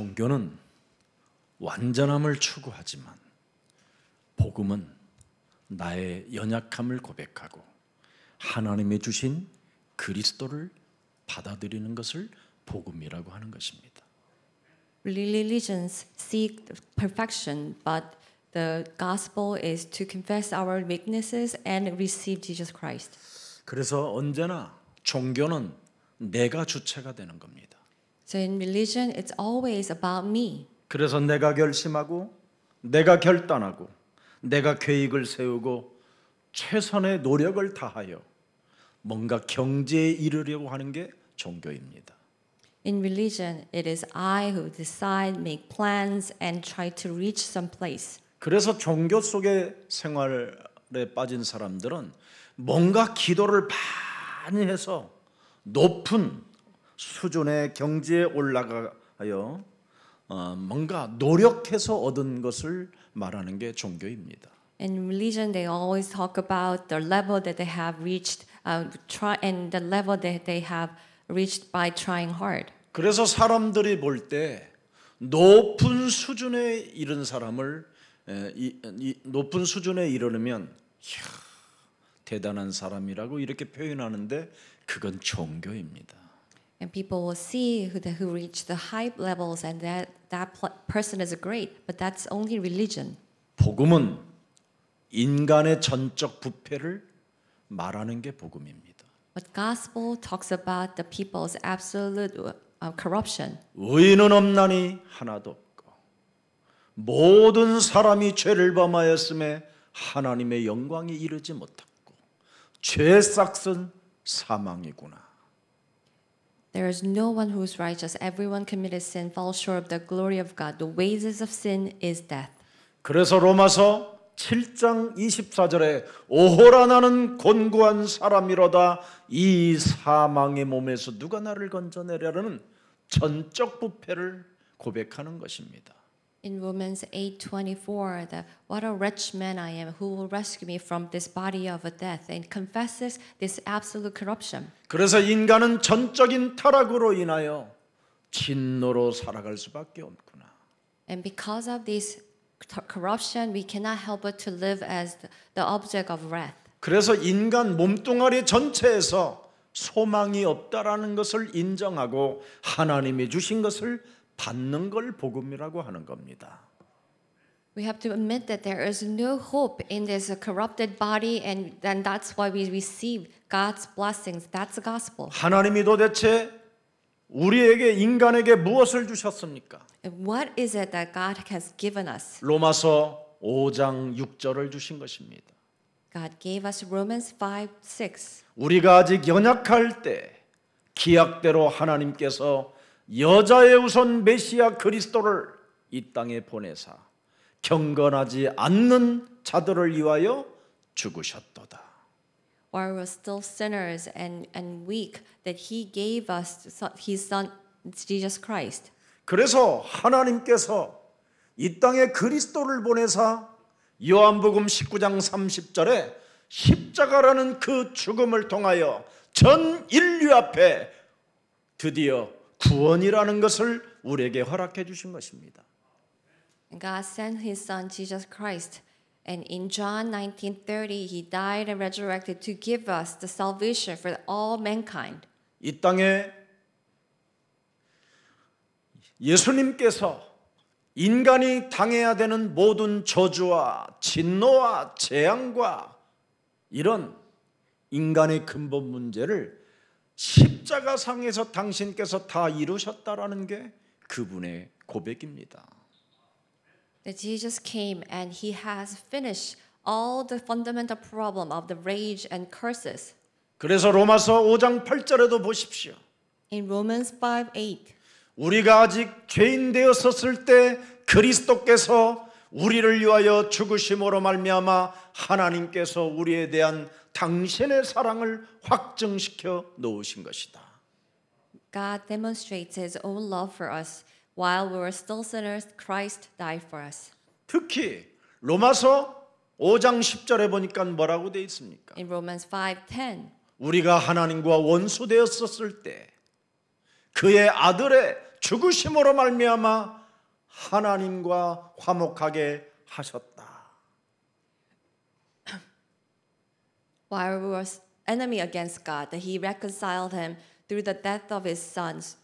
종교는 완전함을 추구하지만 복음은 나의 연약함을 고백하고 하나님이 주신 그리스도를 받아들이는 것을 복음이라고 하는 것입니다. Religions seek perfection, but the gospel is to confess our weaknesses and receive Jesus Christ. 그래서 언제나 종교는 내가 주체가 되는 겁니다. So in religion, it's always about me. 그래서 내가 결심하고 내가 결단하고 내가 계획을 세우고 최선의 노력을 다하여 뭔가 경지에 이르려고 하는 게 종교입니다. In religion, it is I who decide, make plans, and try to reach some place. 그래서 종교 속의 생활에 빠진 사람들은 뭔가 기도를 많이 해서 높은 수준의 경지에 올라가요. 뭔가 노력해서 얻은 것을 말하는 게 종교입니다. In religion, they always talk about the level that they have reached, and the level that they have reached by trying hard. 그래서 사람들이 볼 때 높은 수준에 이른 사람을 높은 수준에 이르면 대단한 사람이라고 이렇게 표현하는데 그건 종교입니다. And people will see who reach the high levels, and that person is great, but that's only religion. 복음은 인간의 전적 부패를 말하는 게 복음입니다. But gospel talks about the people's absolute corruption. 의인은 없나니 하나도 없고 모든 사람이 죄를 범하였음에 하나님의 영광이 이르지 못했고 죄의 싹은 사망이구나. There is no one who is righteous. Everyone committed sin, falls short of the glory of God. The wages of sin is death. 그래서 로마서 7장 24절에 오호라 나는 곤고한 사람이로다 이 사망의 몸에서 누가 나를 건져내려는 전적 부패를 고백하는 것입니다. In Romans 8:24, what a wretched man I am, who will rescue me from this body of a death, and confesses this absolute corruption. 그래서 인간은 전적인 타락으로 인하여 진노로 살아갈 수밖에 없구나. And because of this corruption, we cannot help but to live as the object of wrath. 그래서 인간 몸뚱아리 전체에서 소망이 없다라는 것을 인정하고 하나님이 주신 것을 받는 걸 복음이라고 하는 겁니다. We have to admit that there is no hope in this corrupted body, and then that's why we receive God's blessings. That's the gospel. 하나님이 도대체 우리에게 인간에게 무엇을 주셨습니까? And what is it that God has given us? 로마서 5장 6절을 주신 것입니다. God gave us Romans 5:6. 우리가 아직 연약할 때 기약대로 하나님께서 여자의 우선 메시아 그리스도를 이 땅에 보내사 경건하지 않는 자들을 위하여 죽으셨도다. While we're still sinners and weak, that He gave us His Son Jesus Christ. 그래서 하나님께서 이 땅에 그리스도를 보내사 요한복음 19장 30절에 십자가라는 그 죽음을 통하여 전 인류 앞에 드디어 구원이라는 것을 우리에게 허락해 주신 것입니다. And God sent His Son Jesus Christ, and in John 19:30, He died and resurrected to give us the salvation for all mankind. 이 땅에 예수님께서 인간이 당해야 되는 모든 저주와 진노와 재앙과 이런 인간의 근본 문제를 십자가상에서 당신께서 다 이루셨다라는 게 그분의 고백입니다. That Jesus came and He has finished all the fundamental problem of the rage and curses. 그래서 로마서 5장 8절에도 보십시오. In Romans 5:8, 우리가 아직 죄인 되었었을 때 그리스도께서 우리를 위하여 죽으심으로 말미암아 하나님께서 우리에 대한 당신의 사랑을 확증시켜 놓으신 것이다. God demonstrates His own love for us. While we were still sinners, Christ died for us. 특히 로마서 5장 10절에 보니까 뭐라고 되어 있습니까? In Romans 5:10, 우리가 하나님과 원수되었었을 때 그의 아들의 죽으심으로 말미암아 하나님과 화목하게 하셨다. While we were enemy against God, that He reconciled him through the death of His sons.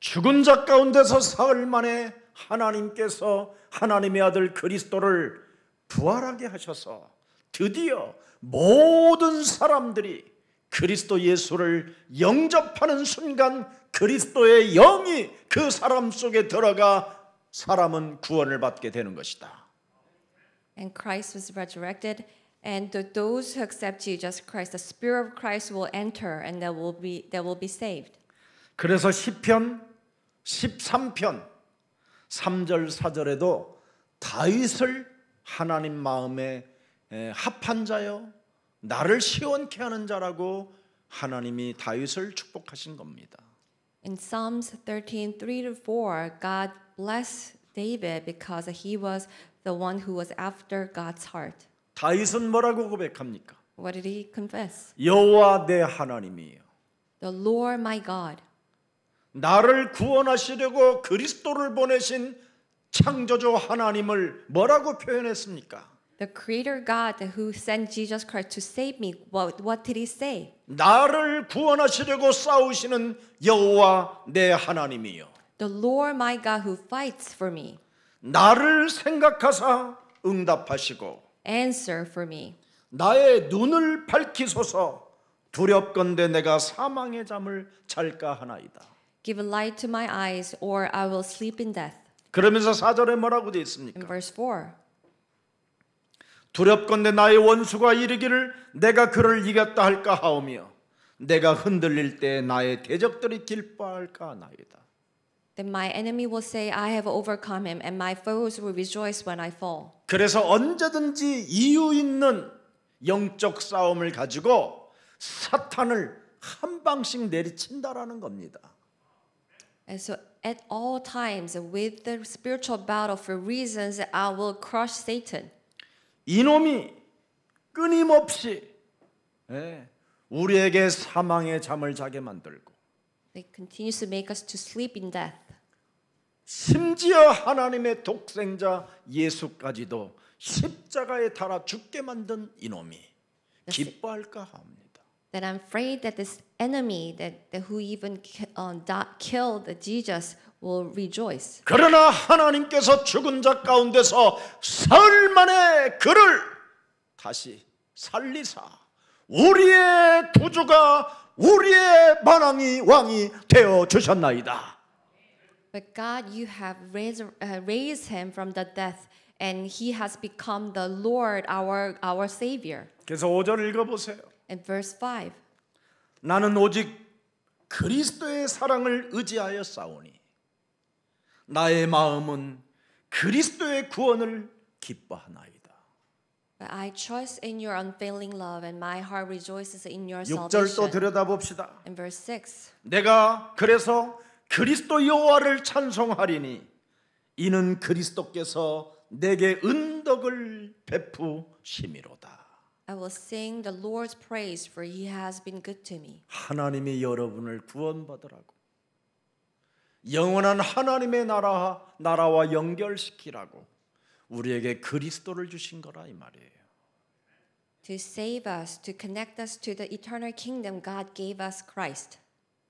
죽은 자 가운데서 사흘 만에 하나님께서 하나님의 아들 그리스도를 부활하게 하셔서 드디어 모든 사람들이 그리스도 예수를 영접하는 순간 그리스도의 영이 그 사람 속에 들어가 사람은 구원을 받게 되는 것이다. And Christ was resurrected, and those who accept Jesus Christ, the Spirit of Christ will enter, and they will be saved. 그래서 시편 13편 3절 4절에도 다윗을 하나님 마음에 합한 자요 나를 시원케 하는 자라고 하나님이 다윗을 축복하신 겁니다. In Psalms 13:3-4, God blessed David because he was the one who was after God's heart. 다윗은 뭐라고 고백합니까? What did he confess? 여호와 내 하나님이요 The Lord my God. 나를 구원하시려고 그리스도를 보내신 창조주 하나님을 뭐라고 표현했습니까? The Creator God who sent Jesus Christ to save me. What did he say? 나를 구원하시려고 싸우시는 여호와 내 하나님이요 The Lord my God who fights for me. 나를 생각하사 응답하시고 Answer for me. 나의 눈을 밝히소서 두렵건대 내가 사망의 잠을 잘까 하나이다. Give light to my eyes, or I will sleep in death. 그러면서 4절에 뭐라고 되어 In 있습니까? verse 4. 두렵건대 나의 원수가 이르기를 내가 그를 이겼다 할까 하오며 내가 흔들릴 때 나의 대적들이 기뻐할까 하나이다. Then my enemy will say, I have overcome him, and my foes will rejoice when I fall. 그래서 언제든지 이유 있는 영적 싸움을 가지고 사탄을 한 방씩 내리친다라는 겁니다. And so at all times, with the spiritual battle for reasons, I will crush Satan. 이놈이 끊임없이 우리에게 사망의 잠을 자게 만들고 It continues to make us to sleep in death. 심지어 하나님의 독생자 예수까지도 십자가에 달아 죽게 만든 이놈이 기뻐할까 합니다. That I'm afraid that this enemy that who even killed Jesus will rejoice. 그러나 하나님께서 죽은 자 가운데서 사흘 만에 그를 다시 살리사 우리의 구주가 우리의 만왕이 왕이 되어 주셨나이다. But God, you have raised him from the death, and he has become the Lord, our Savior. 그래서 5절 읽어보세요. In verse 5, 나는 오직 그리스도의 사랑을 의지하여 싸우니 나의 마음은 그리스도의 구원을 기뻐하나이다. but I trust in your unfailing love, and my heart rejoices in your 6절 또 salvation. 들여다봅시다. In verse 6, 내가 그래서 그리스도 여호와를 찬송하리니 이는 그리스도께서 내게 은덕을 베푸심이로다. I will sing the Lord's praise, for he has been good to me. 하나님이 여러분을 구원받으라고 영원한 하나님의 나라와 연결시키라고 우리에게 그리스도를 주신 거라 이 말이에요. To save us, to connect us to the eternal kingdom, God gave us Christ.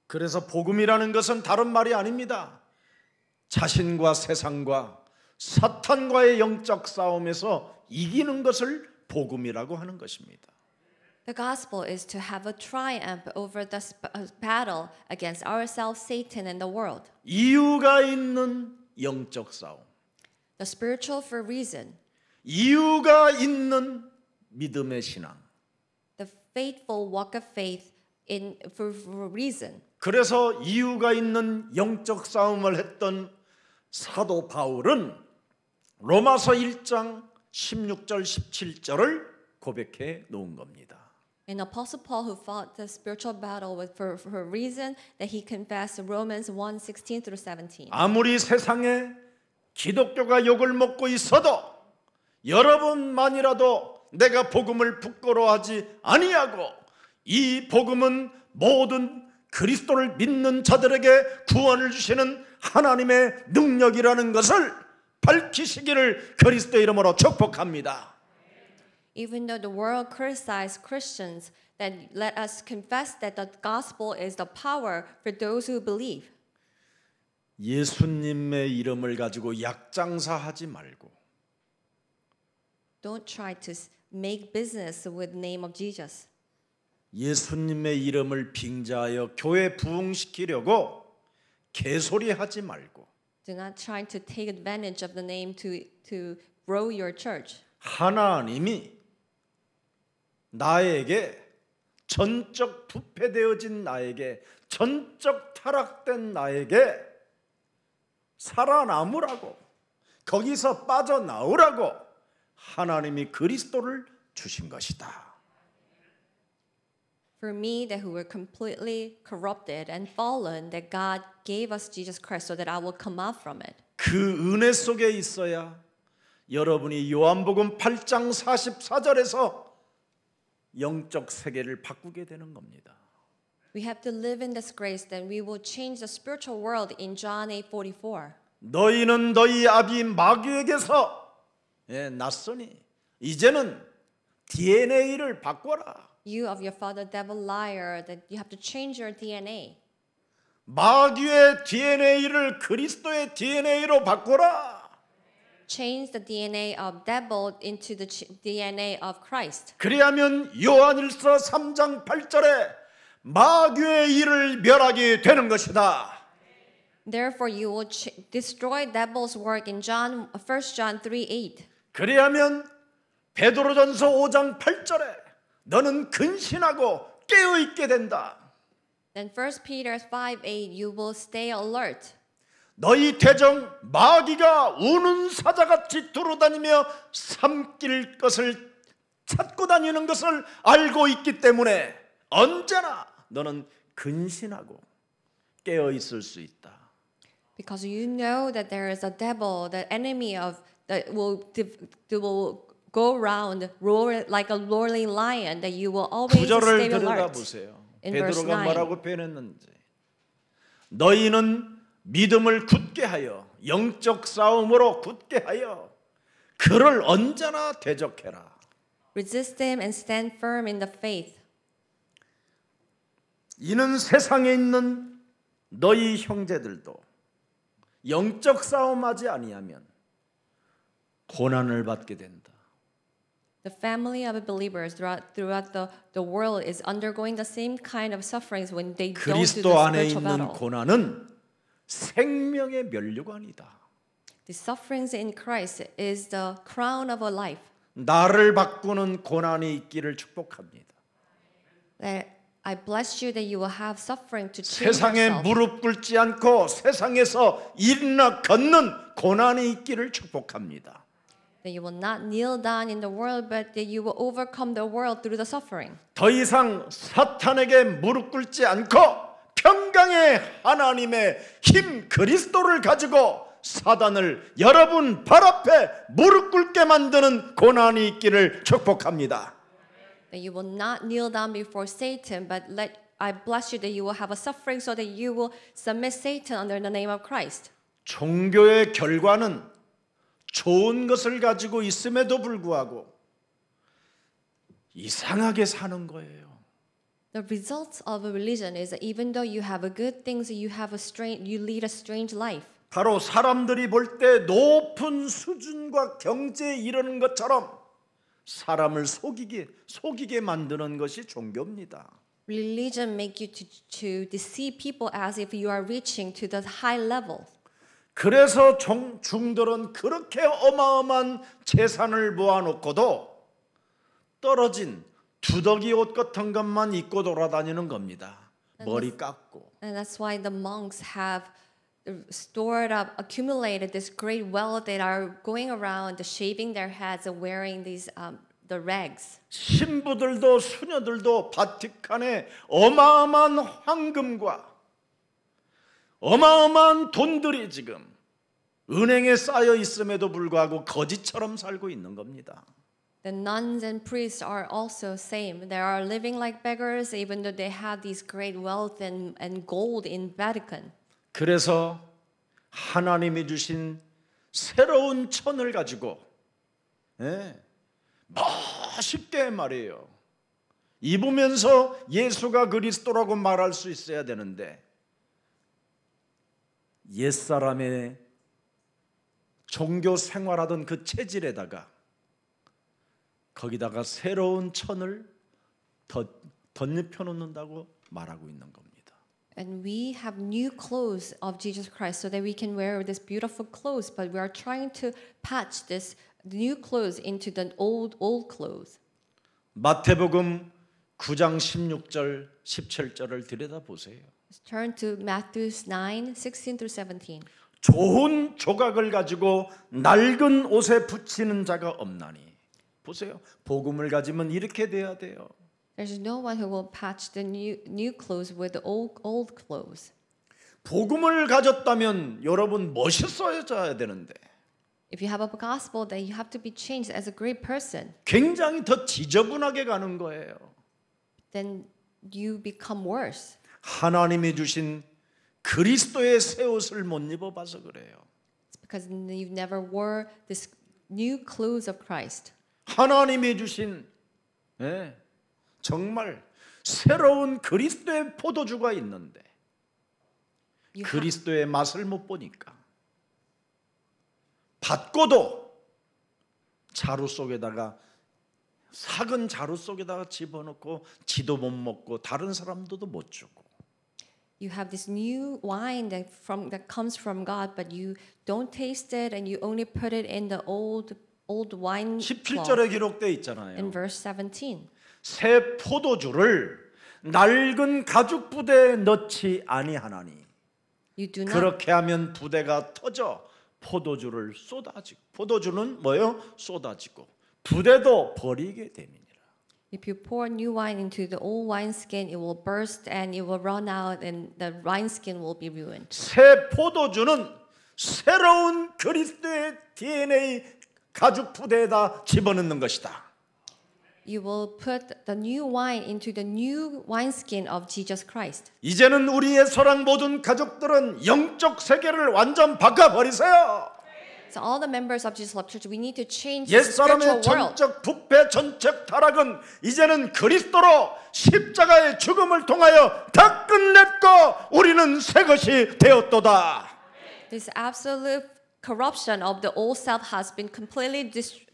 그래서 복음이라는 것은 다른 말이 아닙니다. 자신과 세상과 사탄과의 영적 싸움에서 이기는 것을 복음이라고 하는 것입니다. The gospel is to have a triumph over the battle against ourselves, Satan, and the world. 이유가 있는 영적 싸움, The spiritual for reason, 이유가 있는 믿음의 신앙. the faithful walk of faith for reason. 그래서 이유가 있는 영적 싸움을 했던 사도 바울은 로마서 1장 16절 17절을 고백해 놓은 겁니다. And Apostle Paul, who fought the spiritual battle for a reason, that he confessed Romans 1:16-17. 아무리 세상에 기독교가 욕을 먹고 있어도 여러분만이라도 내가 복음을 부끄러워하지 아니하고 이 복음은 모든 그리스도를 믿는 자들에게 구원을 주시는 하나님의 능력이라는 것을 밝히시기를 그리스도 이름으로 축복합니다. Even though the world criticizes Christians, then let us confess that the gospel is the power for those who believe. 예수님의 이름을 가지고 약장사하지 말고 Don't try to make business with the name of Jesus. 예수님의 이름을 빙자하여 교회 부흥시키려고 개소리하지 말고 Do not try to take advantage of the name to grow your church. 하나님이 나에게 전적 부패되어진 나에게 전적 타락된 나에게 살아남으라고 거기서 빠져나오라고 하나님이 그리스도를 주신 것이다. For me, that who were completely corrupted and fallen, that God gave us Jesus Christ so that I will come out from it. 그 은혜 속에 있어야 여러분이 요한복음 8장 44절에서 영적 세계를 바꾸게 되는 겁니다. We have to live in this grace, then we will change the spiritual world in John 8:44. 너희는 너희 아비 마귀에게서 났으니 이제는 DNA를 바꿔라. You of your father devil liar, that you have to change your DNA. 마귀의 DNA를 그리스도의 DNA로 바꿔라. Change the DNA of devil into the DNA of Christ. 그리하면 요한일서 3장 8절에 마귀의 일을 멸하게 되는 것이다. Therefore you will destroy devil's work in 1 John 3:8. 그리하면 베드로전서 5장 8절에 너는 근신하고 깨어 있게 된다. Then 1 Peter 5:8 you will stay alert. 너희 대적 마귀가 우는 사자같이 두루다니며 삼킬 것을 찾고 다니는 것을 알고 있기 때문에 언제나 너는 근신하고 깨어 있을 수 있다. Because you know that there is a devil, the enemy of that will go around roar like a roaring lion, that you will always 구절을 stay 들어가 alert. 보세요. In verse 베드로가 9. 뭐라고 표현했는지. 너희는 믿음을 굳게 하여 영적 싸움으로 굳게 하여 그를 언제나 대적해라. Resist him and stand firm in the faith. 이는 세상에 있는 너희 형제들도 영적 싸움하지 아니하면 고난을 받게 된다. The family of believers throughout the world is undergoing the same kind of sufferings when they don't do the 그리스도 안에 spiritual 있는 battle. 고난은 생명의 면류관이다. The sufferings in Christ is the crown of a life. 나를 바꾸는 고난이 있기를 축복합니다. That I bless you that you will have suffering to change 세상에 yourself. 무릎 꿇지 않고 세상에서 일어나 걷는 고난이 있기를 축복합니다. That you will not kneel down in the world, but that you will overcome the world through the suffering. 더 이상 사탄에게 무릎 꿇지 않고 평강의 하나님의 힘 그리스도를 가지고 사단을 여러분 발 앞에 무릎 꿇게 만드는 고난이 있기를 축복합니다. That you will not kneel down before Satan, but I bless you that you will have a suffering so that you will submit Satan under the name of Christ. 종교의 결과는 좋은 것을 가지고 있음에도 불구하고 이상하게 사는 거예요. The results of a religion is that even though you have a good things, you lead a strange life. 바로 사람들이 볼 때 높은 수준과 경제에 이르는 것처럼 사람을 속이게 만드는 것이 종교입니다. Religion make you to deceive people as if you are reaching to the high level. 그래서 중들은 그렇게 어마어마한 재산을 모아놓고도 떨어진 두더기 옷 같은 것만 입고 돌아다니는 겁니다. 머리 깎고. And that's why the monks have stored up, accumulated this great wealth that are going around shaving their heads and wearing these the rags. 신부들도 수녀들도 바티칸에 어마어마한 황금과 어마어마한 돈들이 지금 은행에 쌓여 있음에도 불구하고 거지처럼 살고 있는 겁니다. The nuns and priests are also same. They are living like beggars, even though they have these great wealth and gold in Vatican. 그래서 하나님이 주신 새로운 천을 가지고 멋있게 말이에요. 입으면서 예수가 그리스도라고 말할 수 있어야 되는데 옛사람의 종교 생활하던 그 체질에다가 거기다가 새로운 천을 덧입혀 놓는다고 말하고 있는 겁니다. And we have new clothes of Jesus Christ so that we can wear this beautiful clothes, but we are trying to patch this new clothes into the old clothes. 마태복음 9장 16절 17절을 들여다보세요. Let's turn to Matthew 9, 16 through 17. 좋은 조각을 가지고 낡은 옷에 붙이는 자가 없나니. 보세요. 복음을 가지면 이렇게 돼야 돼요. There's no one who will patch the new clothes with the old clothes. 복음을 가졌다면 여러분 멋있어져야 되는데 If you have a gospel, then you have to be changed as a great person. 굉장히 더 지저분하게 가는 거예요. Then you become worse. 하나님이 주신 그리스도의 새 옷을 못 입어봐서 그래요. It's because you've never wore this new clothes of Christ. 하나님이 주신 정말 새로운 그리스도의 포도주가 있는데 그리스도의 맛을 못 보니까 받고도 자루 속에다가 삭은 자루 속에다가 집어넣고 지도 못 먹고 다른 사람들도 못 주고. You have this new wine that comes from God, but you don't taste it, and you only put it in the old wine. 17절에 기록되어 있잖아요. In verse 17. 새 포도주를 낡은 가죽 부대에 넣지 아니하나니. You do not. 그렇게 하면 부대가 터져 포도주를 쏟아지고. 포도주는 뭐예요? 쏟아지고. 부대도 버리게 됨이니라. If you pour new wine into the old wineskin, it will burst and it will run out, and the wineskin will be ruined. 새 포도주는 새로운 그리스도의 DNA 가죽 부대에다 집어넣는 것이다. You will put the new wine into the new wineskin of Jesus Christ. 이제는 우리의 사랑 모든 가족들은 영적 세계를 완전 바꿔버리세요. So all the members of Jesus Love Church, we need to change the 옛사람의 spiritual world. 전적 부패 전적 타락은 이제는 그리스도로 십자가의 죽음을 통하여 다 끝냈고 우리는 새 것이 되었도다. This absolute corruption of the old self has been completely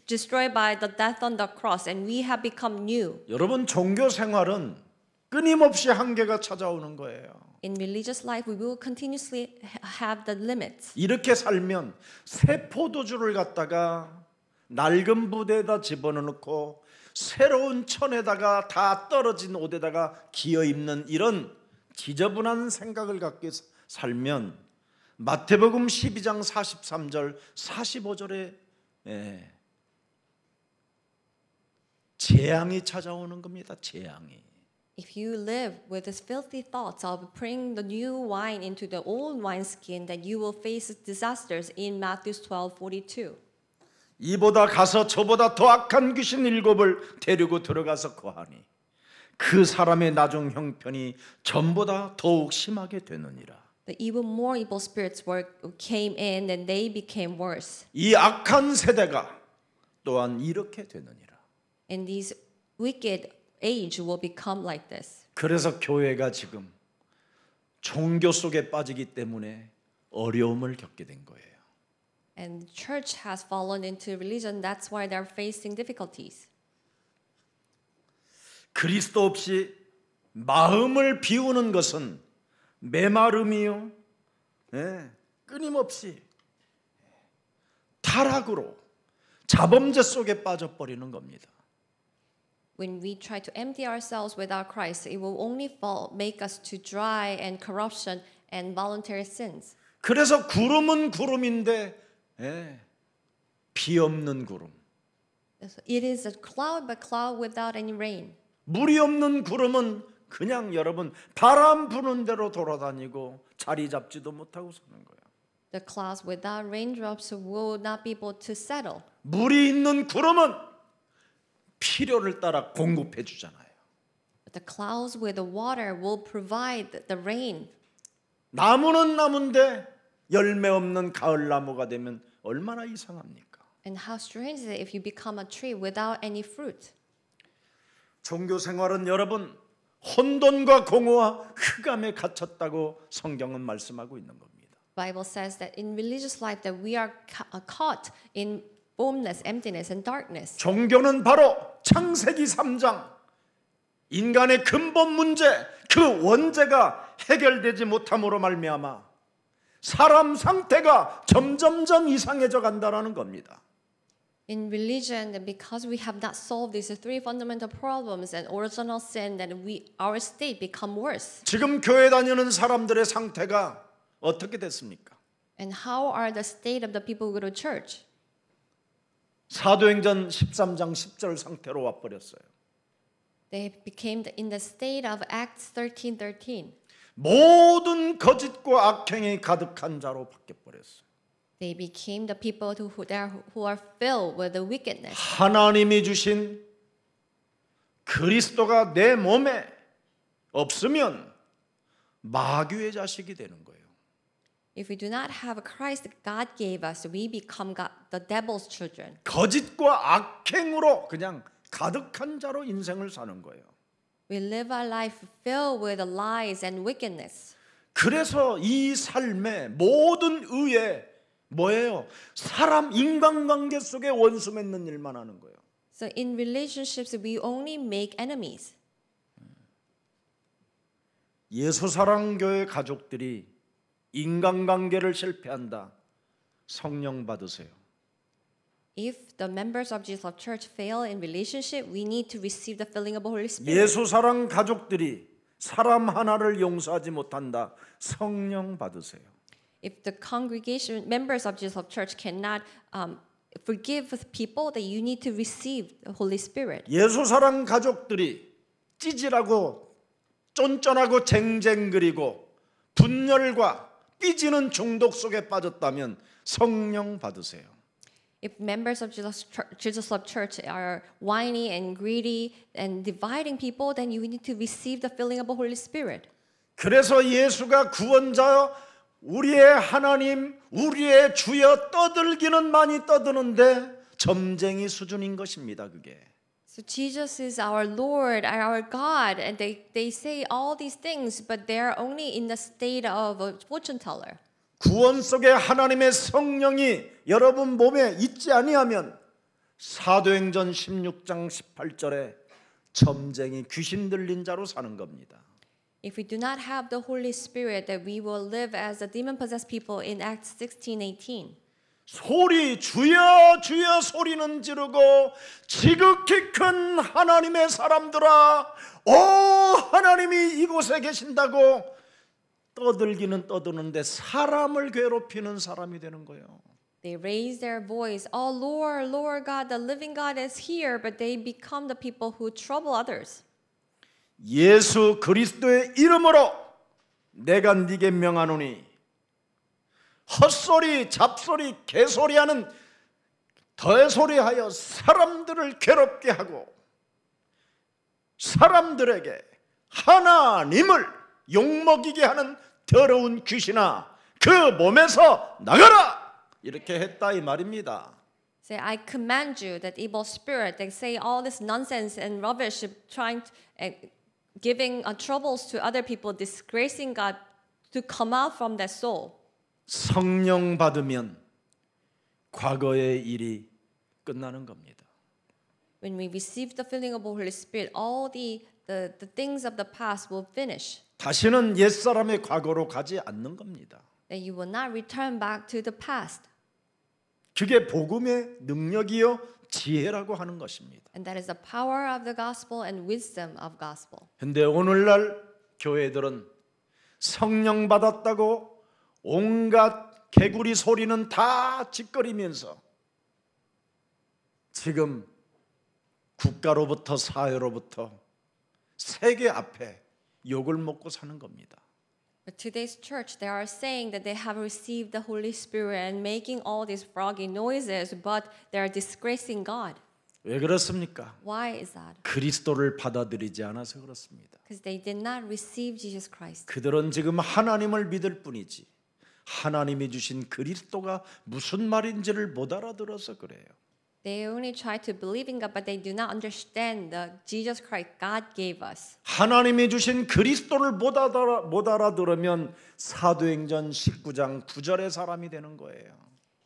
destroyed by the death on the cross, and we have become new. 여러분 종교 생활은 끊임없이 한계가 찾아오는 거예요. In religious life, we will continuously have the limits. 이렇게 살면 새 포도주를 갖다가 낡은 부대에다 집어넣고 새로운 천에다가 다 떨어진 옷에다가 기어 입는 이런 지저분한 생각을 갖고 살면 마태복음 12장 43절 45절에 재앙이 찾아오는 겁니다. 재앙이. If you live with these filthy thoughts of pouring the new wine into the old wineskin, then you will face disasters in Matthew 12:42. 이보다 가서 저보다 더 악한 귀신 7을 데리고 들어가서 거하니 그 사람의 나중 형편이 전보다 더욱 심하게 되느니라. The even more evil spirits came in, and they became worse. 이 악한 세대가 또한 이렇게 되느니라. And these wicked age will become like this. 그래서 교회가 지금 종교 속에 빠지기 때문에 어려움을 겪게 된 거예요. And the church has fallen into religion. That's why they're facing difficulties. 그리스도 없이 마음을 비우는 것은 메마름이요. 끊임없이 타락으로 자범죄 속에 빠져버리는 겁니다. When we try to empty ourselves without Christ, it will only make us to dry and corruption and voluntary sins. 그래서 구름은 구름인데 비 없는 구름. It is a cloud, but cloud without any rain. 물이 없는 구름은 그냥 여러분 바람 부는 대로 돌아다니고 자리 잡지도 못하고 사는 거예요. The clouds without raindrops will not be able to settle. 물이 있는 구름은 필요를 따라 공급해 주잖아요. The clouds with the water will provide the rain. 나무는 나무인데 열매 없는 가을 나무가 되면 얼마나 이상합니까? And how strange is it if you become a tree without any fruit? 종교 생활은 여러분 혼돈과 공허와 흑암에 갇혔다고 성경은 말씀하고 있는 겁니다. Bible says that in religious life that we are caught in formless, emptiness, and darkness. 종교는 바로 창세기 3장 인간의 근본 문제 그 원죄가 해결되지 못함으로 말미암아 사람 상태가 점점점 이상해져 간다라는 겁니다. In religion, that because we have not solved these three fundamental problems and original sin, that our state become worse. 지금 교회 다니는 사람들의 상태가 어떻게 됐습니까? And how are the state of the people who go to church? 사도행전 13장 10절 상태로 와버렸어요. They became in the state of Acts 13:13. 모든 거짓과 악행이 가득한 자로 바뀌어버렸어요. They became the people who are filled with the wickedness. 하나님이 주신 그리스도가 내 몸에 없으면 마귀의 자식이 되는 거예요. If we do not have Christ that God gave us, we become the devil's children. 거짓과 악행으로 그냥 가득한 자로 인생을 사는 거예요. We live our life filled with lies and wickedness. 그래서 이 삶의 모든 의에 뭐예요? 사람 인간관계 속에 원수 맺는 일만 하는 거예요. So in relationships, we only make enemies. 예수사랑교회 가족들이 인간관계를 실패한다. 성령 받으세요. If the members of Jesus Church fail in relationship, we need to receive the filling of the Holy Spirit. 예수사랑 가족들이 사람 하나를 용서하지 못한다. 성령 받으세요. If the congregation members of Jesus Church cannot forgive people, then you need to receive the Holy Spirit. 예수사랑 가족들이 찌질하고 쫀쫀하고 쟁쟁그리고 분열과 삐지는 중독 속에 빠졌다면 성령 받으세요. If members of Jesus Church are whiny and greedy and dividing people, then you need to receive the filling of the Holy Spirit. 그래서 예수가 구원자여 우리의 하나님 우리의 주여 떠들기는 많이 떠드는데 점쟁이 수준인 것입니다. 그게. So Jesus is our Lord, our God, and they say all these things, but they are only in the state of a fortune teller. 구원 속에 하나님의 성령이 여러분 몸에 있지 아니하면 사도행전 16장 18절에 점쟁이 귀신 들린 자로 사는 겁니다. If we do not have the Holy Spirit, that we will live as the demon-possessed people in Acts 16:18. 소리 주여 주여 소리는 지르고 지극히 큰 하나님의 사람들아 오 하나님이 이곳에 계신다고 떠들기는 떠드는데 사람을 괴롭히는 사람이 되는 거예요. They raise their voice, "Oh Lord, Lord God, the living God is here," but they become the people who trouble others. 예수 그리스도의 이름으로 내가 네게 명하노니 헛소리, 잡소리, 개소리하는 더소리하여 사람들을 괴롭게 하고 사람들에게 하나님을 욕먹이게 하는 더러운 귀신아 그 몸에서 나가라 이렇게 했다 이 말입니다. Say, I command you, that evil spirit, they say all this nonsense and rubbish, trying to, giving troubles to other people, disgracing God, to come out from their soul. 성령 받으면 과거의 일이 끝나는 겁니다. When we receive the filling of the Holy Spirit, all the things of the past will finish. 다시는 옛사람의 과거로 가지 않는 겁니다. That you will not return back to the past. 그게 복음의 능력이요 지혜라고 하는 것입니다. And that is the power of the gospel and wisdom of gospel. 근데 오늘날 교회들은 성령 받았다고 온갖 개구리 소리는 다 짓거리면서 지금 국가로부터 사회로부터 세계 앞에 욕을 먹고 사는 겁니다. But today's church, they are saying that they have received the Holy Spirit and making all these froggy noises, but they are disgracing God. 왜 그렇습니까? Why is that? 그리스도를 받아들이지 않아서 그렇습니다. Because they did not receive Jesus Christ. 그들은 지금 하나님을 믿을 뿐이지 하나님이 주신 그리스도가 무슨 말인지를 못 알아들어서 그래요. They only try to believe in God, but they do not understand the Jesus Christ God gave us. 하나님이 주신 그리스도를 못 알아들으면 사도행전 19장 9절의 사람이 되는 거예요.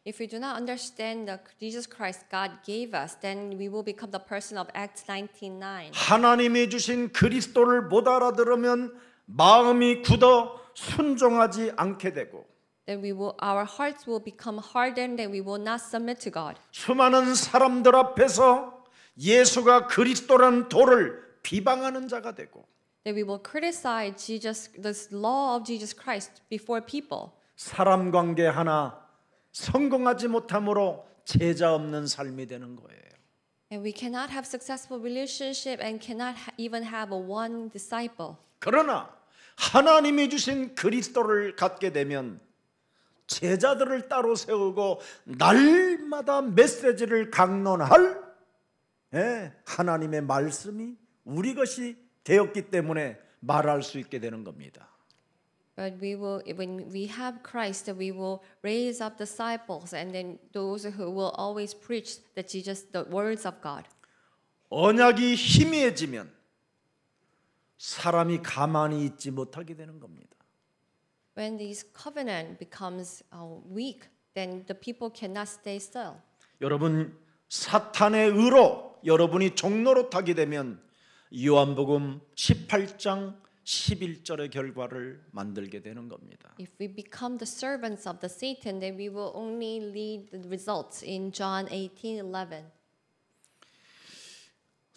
If we do not understand the Jesus Christ God gave us, then we will become the person of Acts 19:9. 하나님이 주신 그리스도를 못 알아들으면 마음이 굳어 순종하지 않게 되고 Then our hearts will become hardened and we will not submit to God. 수많은 사람들 앞에서 예수가 그리스도라는 도를 비방하는 자가 되고 Then we will criticize this law of Jesus Christ before people. 사람 관계 하나 성공하지 못함으로 제자 없는 삶이 되는 거예요. And we cannot have successful relationship and cannot even have a one disciple. 그러나 하나님이 주신 그리스도를 갖게 되면 제자들을 따로 세우고 날마다 메시지를 강론할 하나님의 말씀이 우리 것이 되었기 때문에 말할 수 있게 되는 겁니다. But when we have Christ, we will raise up disciples, and then those who will always preach the words of God. 언약이 희미해지면 사람이 가만히 있지 못하게 되는 겁니다. When this covenant becomes weak, then the people cannot stay still. 여러분 사탄의 의로 여러분이 종로로 타게 되면 요한복음 18장 11절의 결과를 만들게 되는 겁니다. If we become the servants of the Satan, then we will only lead the results in John 18:11.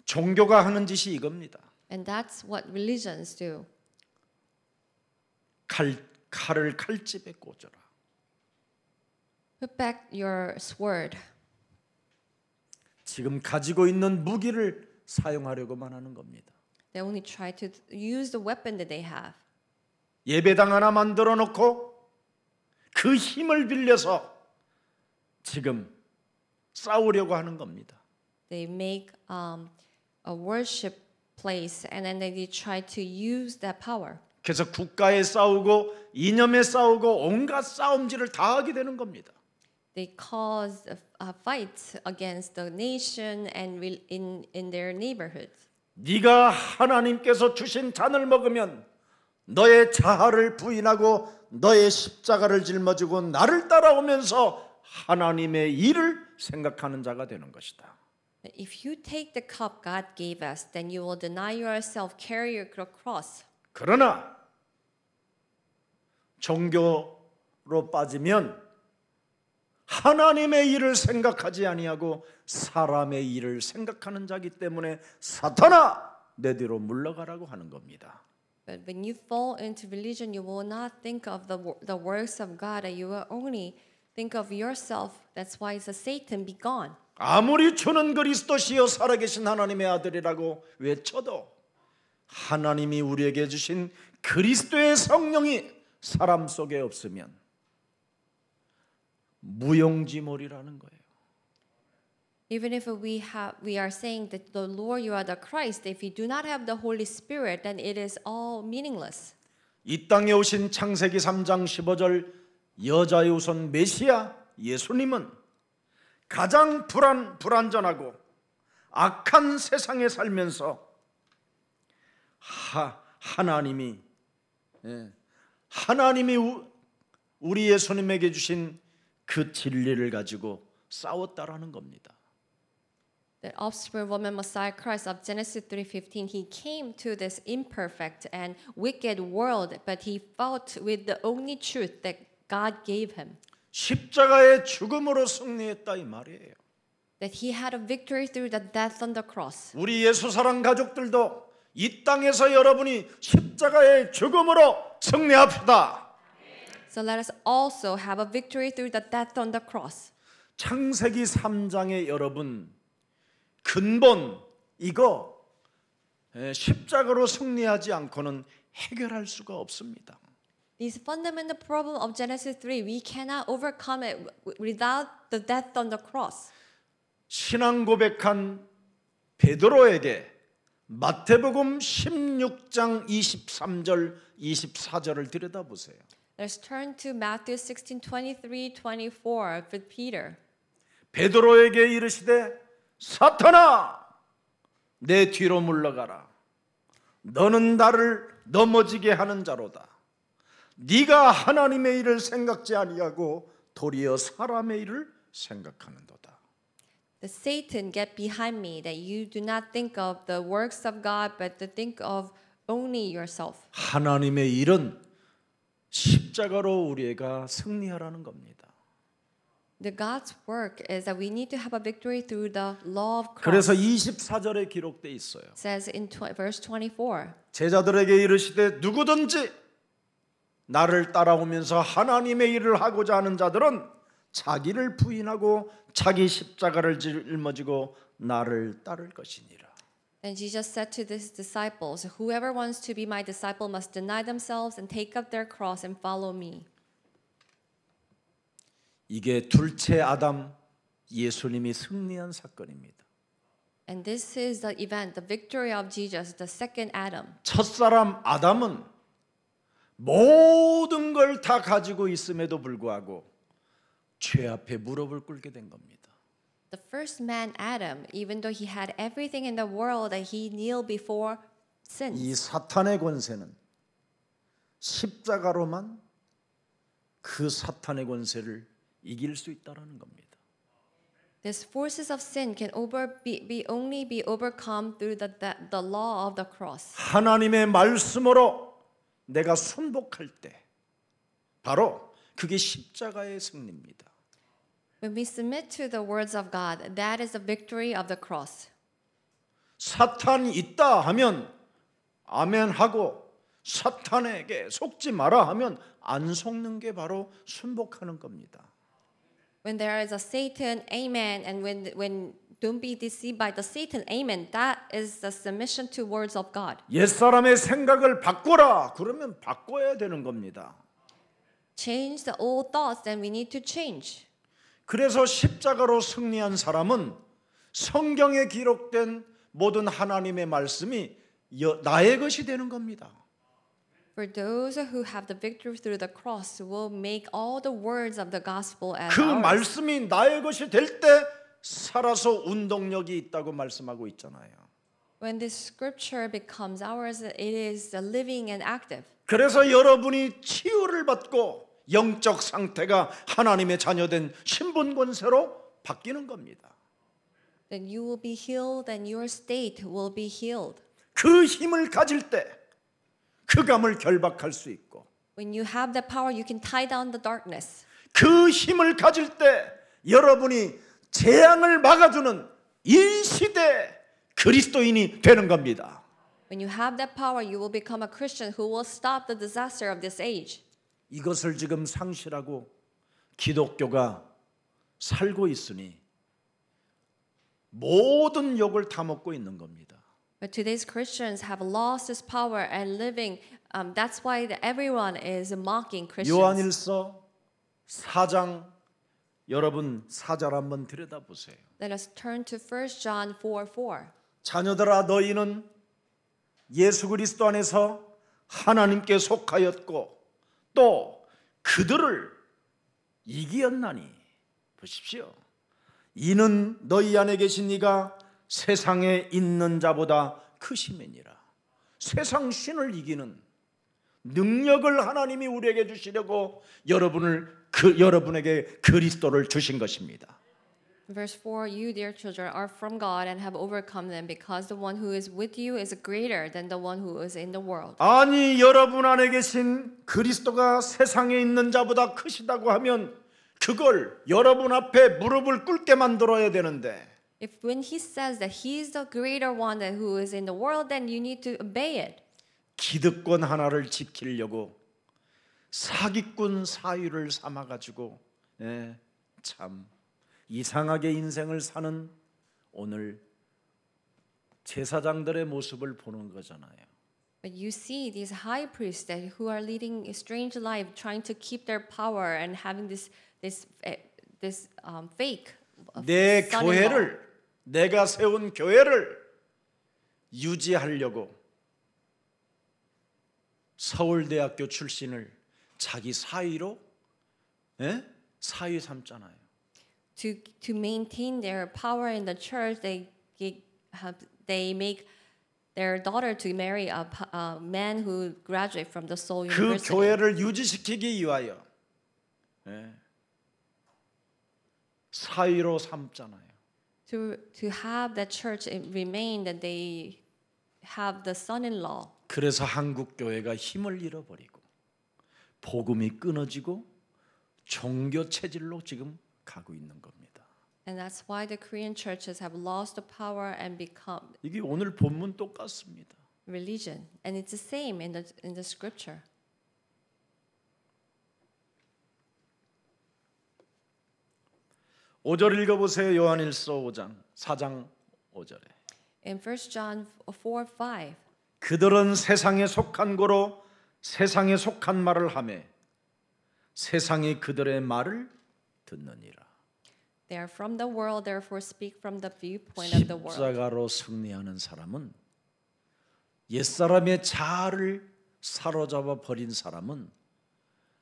종교가 하는 짓이 이겁니다. And that's what religions do. 칼을 칼집에 꽂아라. Put back your sword. 지금 가지고 있는 무기를 사용하려고만 하는 겁니다. They only try to use the weapon that they have. 예배당 하나 만들어 놓고 그 힘을 빌려서 지금 싸우려고 하는 겁니다. They make a worship place and then they try to use that power. 그래서 국가에 싸우고 이념에 싸우고 온갖 싸움질을 다 하게 되는 겁니다. They cause a fight against the nation and in their neighborhoods. 네가 하나님께서 주신 잔을 먹으면 너의 자아를 부인하고 너의 십자가를 짊어지고 나를 따라오면서 하나님의 일을 생각하는 자가 되는 것이다. If you take the cup God gave us, then you will deny yourself, carry your cross. 그러나 종교로 빠지면 하나님의 일을 생각하지 아니하고 사람의 일을 생각하는 자기 때문에 사탄아 내 뒤로 물러가라고 하는 겁니다. But when you fall into religion, you will not think of the works of God, and you will only think of yourself. That's why it's a Satan, be gone. 아무리 주는 그리스도시요 살아계신 하나님의 아들이라고 외쳐도 하나님이 우리에게 주신 그리스도의 성령이 사람 속에 없으면 무용지물이라는 거예요. Even if we are saying that the Lord, you are the Christ, if you do not have the Holy Spirit, then it is all meaningless. 이 땅에 오신 창세기 3장 15절 여자의 우선 메시아 예수님은 가장 불완전하고 악한 세상에 살면서 하나님이 우리 예수님에게 주신 그 진리를 가지고 싸웠다라는 겁니다. The offspring woman Messiah Christ of Genesis 3:15, he came to this imperfect and wicked world, but he fought with the only truth that God gave him. 십자가의 죽음으로 승리했다 이 말이에요. That he had a victory through the death on the cross. 우리 예수 사랑 가족들도 이 땅에서 여러분이 십자가의 죽음으로 승리합시다. So let us also have a victory through the death on the cross. 창세기 3장에 여러분 근본 이거 십자가로 승리하지 않고는 해결할 수가 없습니다. This fundamental problem of Genesis 3, we cannot overcome it without the death on the cross. 신앙 고백한 베드로에게 마태복음 16장 23절 24절을 들여다보세요. Let's turn to Matthew 16:23-24 with Peter. 베드로에게 이르시되 사탄아 내 뒤로 물러가라. 너는 나를 넘어지게 하는 자로다. 네가 하나님의 일을 생각지 아니하고 도리어 사람의 일을 생각하는도다. The Satan get behind me that you do not think of the works of God but to think of only yourself. 하나님의 일은 십자가로 우리가 승리하라는 겁니다. The God's work is that we need to have a victory through the law of 그래서 Christ. 24절에 기록돼 있어요. It says in verse 24. 제자들에게 이르시되 누구든지 나를 따라오면서 하나님의 일을 하고자 하는 자들은 자기를 부인하고 자기 십자가를 짊어지고 나를 따를 것이니라. And Jesus said to his disciples, whoever wants to be my disciple must deny themselves and take up their cross and follow me. 이게 둘째 아담 예수님이 승리한 사건입니다. And this is the event, the victory of Jesus, the second Adam. 첫사람 아담은 모든 걸 다 가지고 있음에도 불구하고 죄 앞에 무릎을 꿇게 된 겁니다. The first man, Adam, even though he had everything in the world, that he kneeled before sin. 이 사탄의 권세는 십자가로만 그 사탄의 권세를 이길 수 있다라는 겁니다. These forces of sin can only be overcome through the law of the cross. 하나님의 말씀으로 내가 순복할 때 바로 그게 십자가의 승리입니다. When we submit to the words of God, that is the victory of the cross. 사탄이 있다 하면 아멘 하고 사탄에게 속지 마라 하면 안 속는 게 바로 순복하는 겁니다. When there is a Satan, amen, and when don't be deceived by the Satan, amen, that is the submission to words of God. 옛사람의 생각을 바꾸라 그러면 바꿔야 되는 겁니다. Change the old thoughts, then we need to change. 그래서 십자가로 승리한 사람은 성경에 기록된 모든 하나님의 말씀이 나의 것이 되는 겁니다. For those who have the victory through the cross will make all the words of the gospel as 그 ours. 말씀이 나의 것이 될 때 살아서 운동력이 있다고 말씀하고 있잖아요. When this scripture becomes ours, it is living and active. 그래서 여러분이 치유를 받고 영적 상태가 하나님의 자녀된 신분 권세로 바뀌는 겁니다. Then you will be healed and your state will be healed. 그 힘을 가질 때 흑암을 결박할 수 있고 When you have that power, you can tie down the darkness. 그 힘을 가질 때 여러분이 재앙을 막아주는 이 시대 그리스도인이 되는 겁니다. When you have that power, you will become a Christian who will stop the disaster of this age. 이것을 지금 상실하고 기독교가 살고 있으니 모든 욕을 다 먹고 있는 겁니다. But today's Christians have lost this power and living. That's why everyone is mocking Christians. 요한일서 4장 여러분 4절 한번 들여다보세요. Let us turn to 1 John 4:4. 자녀들아 너희는 예수 그리스도 안에서 하나님께 속하였고 또 그들을 이기었나니 보십시오. 이는 너희 안에 계신 이가 세상에 있는 자보다 크심이니라. 세상 신을 이기는 능력을 하나님이 우리에게 주시려고 여러분에게 그리스도를 주신 것입니다. Verse 4, you, dear children, are from God and have overcome them because the one who is with you is greater than the one who is in the world. 아니 여러분 안에 계신 그리스도가 세상에 있는 자보다 크시다고 하면 그걸 여러분 앞에 무릎을 꿇게 만들어야 되는데 If when he says that he is the greater one than who is in the world, then you need to obey it. 기득권 하나를 지키려고 사기꾼 사유를 삼아가지고 참 이상하게 인생을 사는 오늘 제사장들의 모습을 보는 거잖아요. But you see these high priests that who are leading a strange life, trying to keep their power and having this fake 내 son-in-law. 교회를 내가 세운 교회를 유지하려고 서울대학교 출신을 자기 사위로 사위 삼잖아요. To maintain their power in the church, they make their daughter to marry a man who graduate from the Seoul 그 University. 교회를 유지시키기 위하여 사위로 삼잖아요. To have that church remain, that they have the son-in-law. 그래서 한국 교회가 힘을 잃어버리고 복음이 끊어지고 종교 체질로 지금 가고 있는 겁니다. And that's why the Korean churches have lost the power and become 이게 오늘 본문 똑같습니다. religion, and it's the same in the scripture. 5절 읽어보세요. 요한일서 4장 5절에. In 1 John 4:5, 그들은 세상에 속한 고로 세상에 속한 말을 하며 세상이 그들의 말을 듣느니라. they are from the world, therefore speak from the viewpoint of the world. 십자가로 승리하는 사람은 옛사람의 자아를 사로잡아 버린 사람은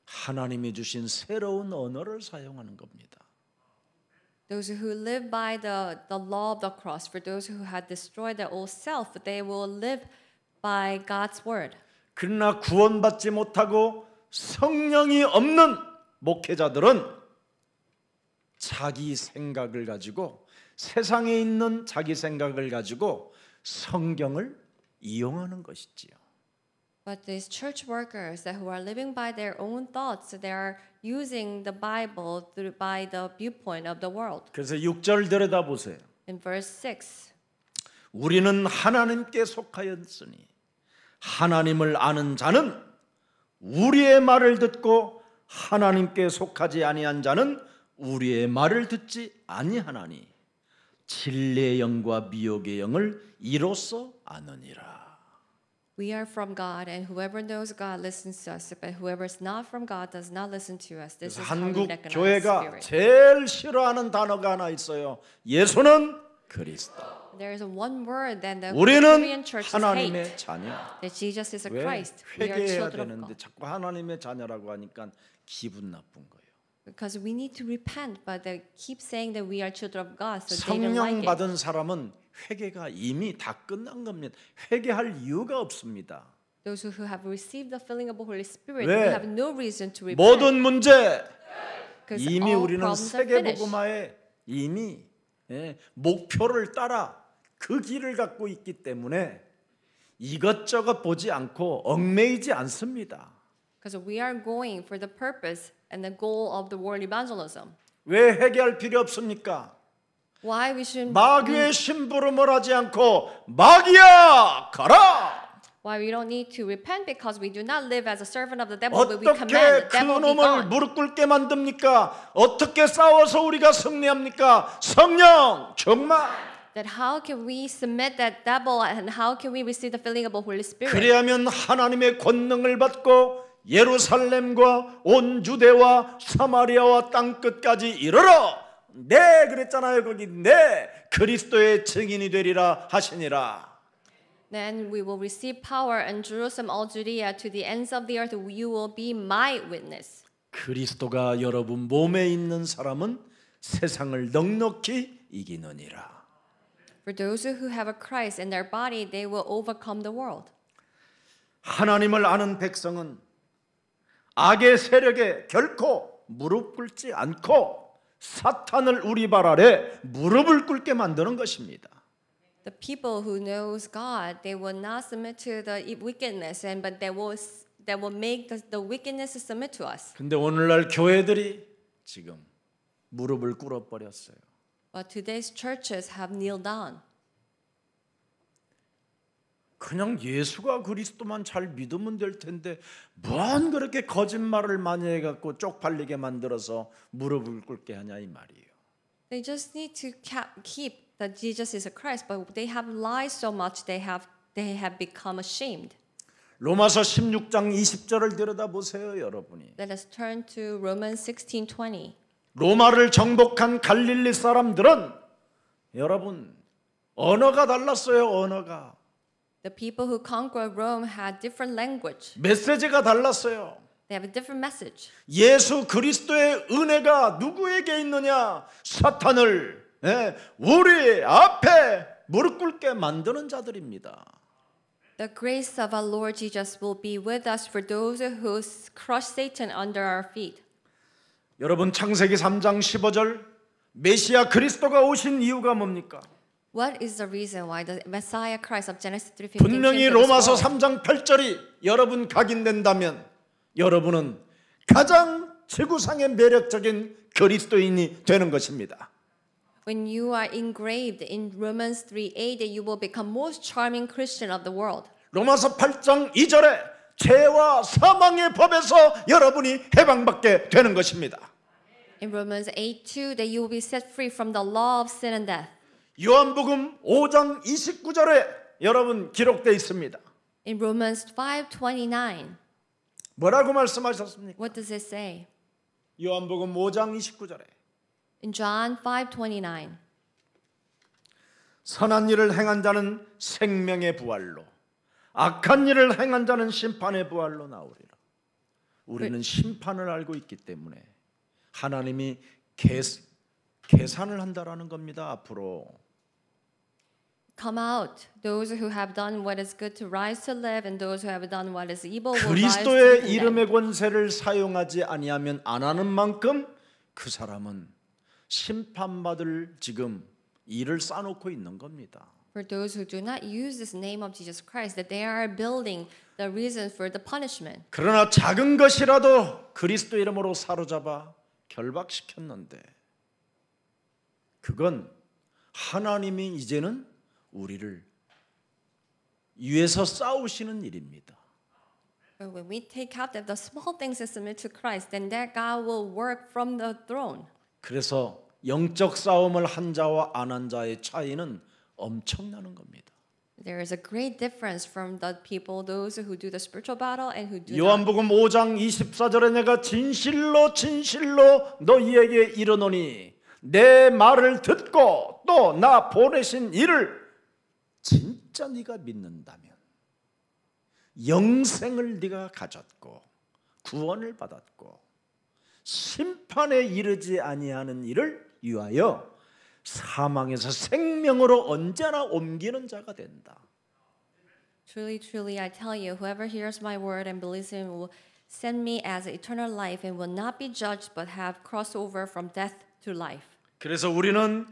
하나님이 주신 새로운 언어를 사용하는 겁니다. Those who live by the law of the cross, for those who had destroyed their old self, they will live by God's word. 그러나 구원받지 못하고 성령이 없는 목회자들은 자기 생각을 가지고 세상에 있는 자기 생각을 가지고 성경을 이용하는 것이지요. But these church workers that who are living by their own thoughts, they are using the Bible by the viewpoint of the world. 그래서 6절 들여다보세요. In verse 6, 우리는 하나님께 속하였으니 하나님을 아는 자는 우리의 말을 듣고 하나님께 속하지 아니한 자는 우리의 말을 듣지 아니하나니 진리의 영과 미혹의 영을 이로써 아느니라. we are from God, and whoever knows God listens to us, but whoever is not from God does not listen to us. This is how we 한국 recognize 교회가 spirit. 제일 싫어하는 단어가 하나 있어요. 예수는 그리스도. There is one word that the 우리는 Korean churches hate, 하나님의 자녀. that Jesus is a 왜 Christ. We are 회개해야 children of 되는데 God. 자꾸 하나님의 자녀라고 하니까 기분 나쁜 거예요. Because we need to repent, but they keep saying that we are children of God, so they don't like 성령 it. 받은 사람은 회개가 이미 다 끝난 겁니다. 회개할 이유가 없습니다. Those who have received the filling of the Holy Spirit, 왜? we have no reason to repent. 모든 문제 Because 이미 all 우리는 problems are finished. 세계복음화에 이미 목표를 따라 그 길을 갖고 있기 때문에 이것저것 보지 않고 얽매이지 않습니다. Because we are going for the purpose and the goal of the world evangelism. 왜 회개할 필요 없습니까? Why we shouldn't? 마귀의 심부름을 하지 않고 마귀야 가라! Why we don't need to repent? Because we do not live as a servant of the devil, but we 어떻게 command the 그 devil be 놈을 gone. 무릎 꿇게 만듭니까? 어떻게 싸워서 우리가 승리합니까? 성령 정말 That how can we submit that devil, and how can we receive the filling of the Holy Spirit? 그래야면 하나님의 권능을 받고 예루살렘과 온 유대와 사마리아와 땅 끝까지 이르러 네 그랬잖아요. 거기 네 그리스도의 증인이 되리라 하시니라. Then we will receive power in Jerusalem, all Judea, to the ends of the earth. You will be my witness. 그리스도가 여러분 몸에 있는 사람은 세상을 넉넉히 이기느니라. For those who have a Christ in their body, they will overcome the world. 하나님을 아는 백성은 악의 세력에 결코 무릎 꿇지 않고 사탄을 우리 발 아래 무릎을 꿇게 만드는 것입니다. The people who knows God, they will not submit to the wickedness, but they will make the wickedness submit to us. 근데 오늘날 교회들이 지금 무릎을 꿇어 버렸어요. But today's churches have kneeled down. 그냥 예수가 그리스도만 잘 믿으면 될 텐데 뭔 그렇게 거짓말을 많이 해갖고 쪽팔리게 만들어서 무릎을 꿇게 하냐 이 말이에요. They just need to keep that Jesus is a Christ, but they have lied so much they have become ashamed. 로마서 16장 20절을 들여다보세요, 여러분이. Let us turn to Romans 16:20. 로마를 정복한 갈릴리 사람들은 여러분 언어가 달랐어요. 언어가. The people who conquered Rome had different language. 메시지가 달랐어요. They have a different message. 예수 그리스도의 은혜가 누구에게 있느냐? 사탄을 우리 앞에 무릎 꿇게 만드는 자들입니다. The grace of our Lord Jesus will be with us for those who crush Satan under our feet. 여러분 창세기 3장 15절 메시아 그리스도가 오신 이유가 뭡니까? What is the reason why the Messiah Christ of Genesis 3:15 분명히 came to this 로마서 world? 3장 8절이 여러분 각인된다면 여러분은 가장 지구상의 매력적인 그리스도인이 되는 것입니다. When you are engraved in Romans 3:8, that you will become most charming Christian of the world. 로마서 8장 2절에 죄와 사망의 법에서 여러분이 해방받게 되는 것입니다. In Romans 8:2, that you will be set free from the law of sin and death. 요한복음 5장 29절에 여러분 기록되어 있습니다. In Romans 5:29, 뭐라고 말씀하셨습니까? what does it say? 요한복음 5장 29절에 In John 5:29, 선한 일을 행한 자는 생명의 부활로 악한 일을 행한 자는 심판의 부활로 나오리라. 우리는 심판을 알고 있기 때문에 하나님이 계산을 한다라는 겁니다. 앞으로 come out, those who have done what is good to rise to live, and those who have done what is evil will rise to be 그리스도의 condemned. 이름의 권세를 사용하지 아니하면 안 하는 만큼 그 사람은 심판받을 지금 일을 쌓아놓고 있는 겁니다. For those who do not use this name of Jesus Christ, that they are building the reason for the punishment. 그러나 작은 것이라도 그리스도 이름으로 사로잡아 결박시켰는데 그건 하나님이 이제는 우리를 위해서 싸우시는 일입니다. But when we take captive the small things and submit to Christ, then that God will work from the throne. 그래서 영적 싸움을 한 자와 안 한 자의 차이는 엄청나는 겁니다. There is a great difference from the people, those who do the spiritual battle and who do not. 요한복음 5장 24절에 내가 진실로 진실로 너희에게 이르노니 내 말을 듣고 또 나 보내신 이를 진짜 네가 믿는다면 영생을 네가 가졌고 구원을 받았고 심판에 이르지 아니하는 일을 위하여 사망에서 생명으로 언제나 옮기는 자가 된다. Truly, truly, I tell you, whoever hears my word and believes in me will send me as eternal life and will not be judged but have crossed over from death to life. 그래서 우리는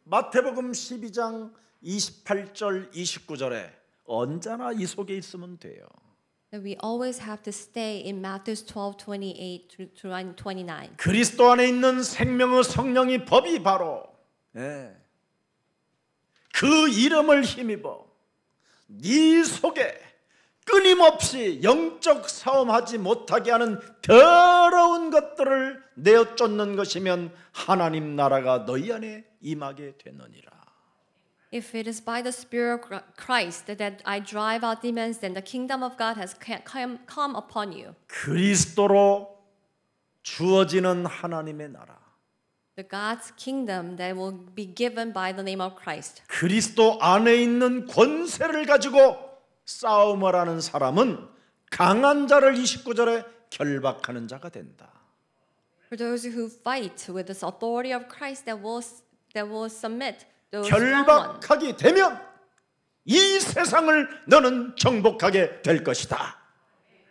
마태복음 12장 28절 29절에 언제나 이 속에 있으면 돼요. That we always have to stay in Matthew 12:28 to 29. 그리스도 안에 있는 생명의 성령이 법이 바로 그 이름을 힘입어 네 속에 끊임없이 영적 싸움하지 못하게 하는 더러운 것들을 내어 쫓는 것이면 하나님 나라가 너희 안에 임하게 되느니라. If it is by the Spirit of Christ that I drive out demons, then the kingdom of God has come upon you. 그리스도로 주어지는 하나님의 나라. The God's kingdom that will be given by the name of Christ. 그리스도 안에 있는 권세를 가지고 싸움을 하는 사람은 강한 자를 29절에 결박하는 자가 된다. For those who fight with this authority of Christ that will submit those strong ones. 결박하게 되면 이 세상을 너는 정복하게 될 것이다.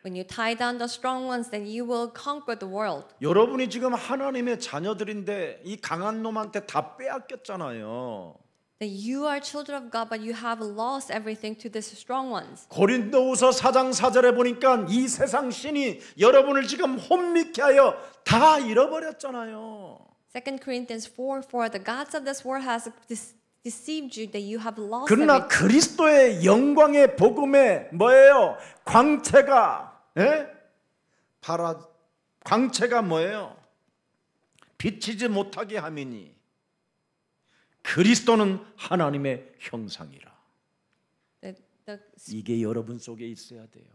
When you tie down the strong ones, then you will conquer the world. 여러분이 지금 하나님의 자녀들인데 이 강한 놈한테 다 빼앗겼잖아요. That you are children of God, but you have lost everything to these strong ones. 고린도후서 4장 4절에 보니까 이 세상 신이 여러분을 지금 혼미케 하여 다 잃어버렸잖아요. 2 Corinthians 4:4, the gods of this world has deceived you that you have lost 그러나 everything. 그리스도의 영광의 복음에 뭐예요? 광채가 광채가 뭐예요? 비치지 못하게 함이니 그리스도는 하나님의 형상이라. The 이게 여러분 속에 있어야 돼요.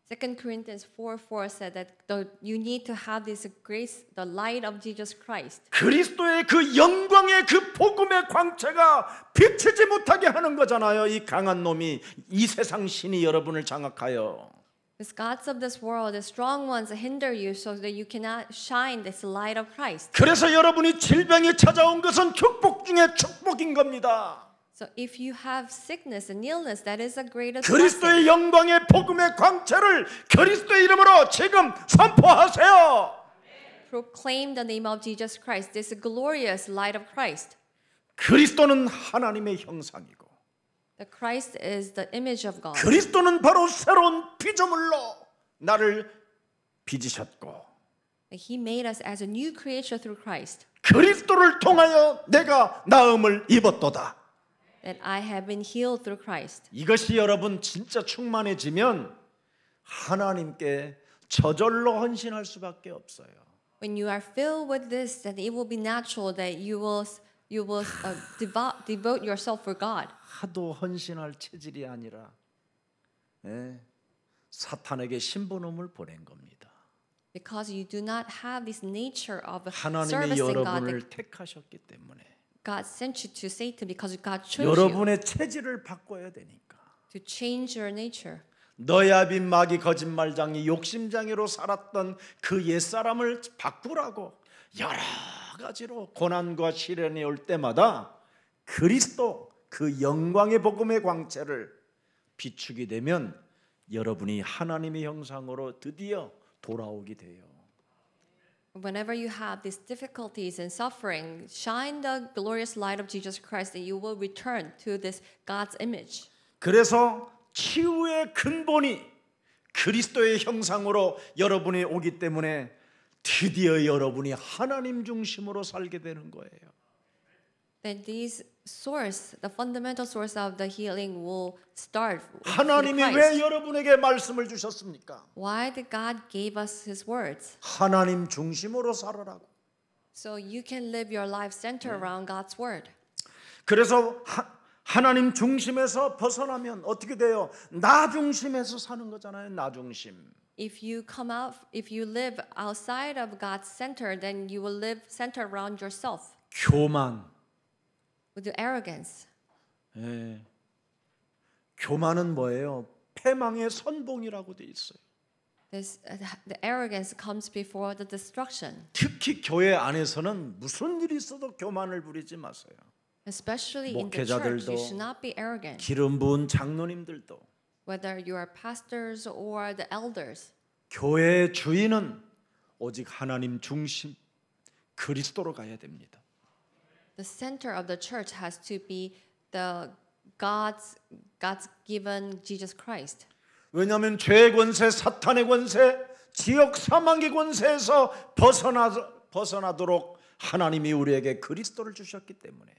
2 Corinthians 4:4 said that you need to have this grace, the light of Jesus Christ. 그리스도의 그 영광의 그 복음의 광채가 비치지 못하게 하는 거잖아요. 이 강한 놈이, 이 세상 신이 여러분을 장악하여. The gods of this world, the strong ones, hinder you so that you cannot shine this light of Christ. 그래서 여러분이 질병이 찾아온 것은 축복 중에 축복인 겁니다. So if you have sickness and illness, that is a greatest 그리스도의 blessing. 영광의 복음의 광채를 그리스도의 이름으로 지금 선포하세요. Proclaim the name of Jesus Christ, this glorious light of Christ. 그리스도는 하나님의 형상이고 The Christ is the image of God. 그리스도는 바로 새로운 피조물로 나를 빚으셨고 He made us as a new creature through Christ. 그리스도를 통하여 내가 나음을 입었도다. That I have been healed through Christ. 이것이 여러분 진짜 충만해지면 하나님께 저절로 헌신할 수밖에 없어요. When you are filled with this, then it will be natural that you will devote yourself for God. 하도 헌신할 체질이 아니라 사탄에게 신부놈을 보낸 겁니다. Because you do not have this nature of 하나님이 servicing God. 여러분을 택하셨기 때문에 God sent you to Satan because God chose you 여러분의 체질을 바꿔야 되니까. to change your nature. 너야빈 마귀 거짓말장이 욕심장애로 살았던 그 옛사람을 바꾸라고 여러 가지로 고난과 시련이 올 때마다 그리스도 그 영광의 복음의 광채를 비추게 되면 여러분이 하나님의 형상으로 드디어 돌아오게 돼요. Whenever you have these difficulties and suffering, shine the glorious light of Jesus Christ and you will return to this God's image. 그래서 치유의 근본이 그리스도의 형상으로 여러분이 오기 때문에 드디어 여러분이 하나님 중심으로 살게 되는 거예요. That these source, the fundamental source of the healing will start with 하나님이 왜 Christ. 여러분에게 말씀을 주셨습니까? Why did God give us His words? 하나님 중심으로 살아라고. So you can live your life centered around God's word. 그래서 하나님 중심에서 벗어나면 어떻게 돼요? 나 중심에서 사는 거잖아요. 나 중심. If you live outside of God's center, then you will live centered around yourself 교만. with your arrogance. 교만은 뭐예요? 패망의 선봉이라고 돼 있어요. The arrogance comes before the destruction. 특히 교회 안에서는 무슨 일이 있어도 교만을 부리지 마세요. Especially in the church, 목회자들도 you should not be arrogant. 기름 부은 장로님들도 Whether you are pastors or the elders, 교회의 주인은 오직 하나님 중심 그리스도로 가야 됩니다. the center of the church has to be the God's given Jesus Christ. 왜냐하면 죄의 권세, 사탄의 권세, 지역 사망의 권세에서 벗어나도록 하나님이 우리에게 그리스도를 주셨기 때문에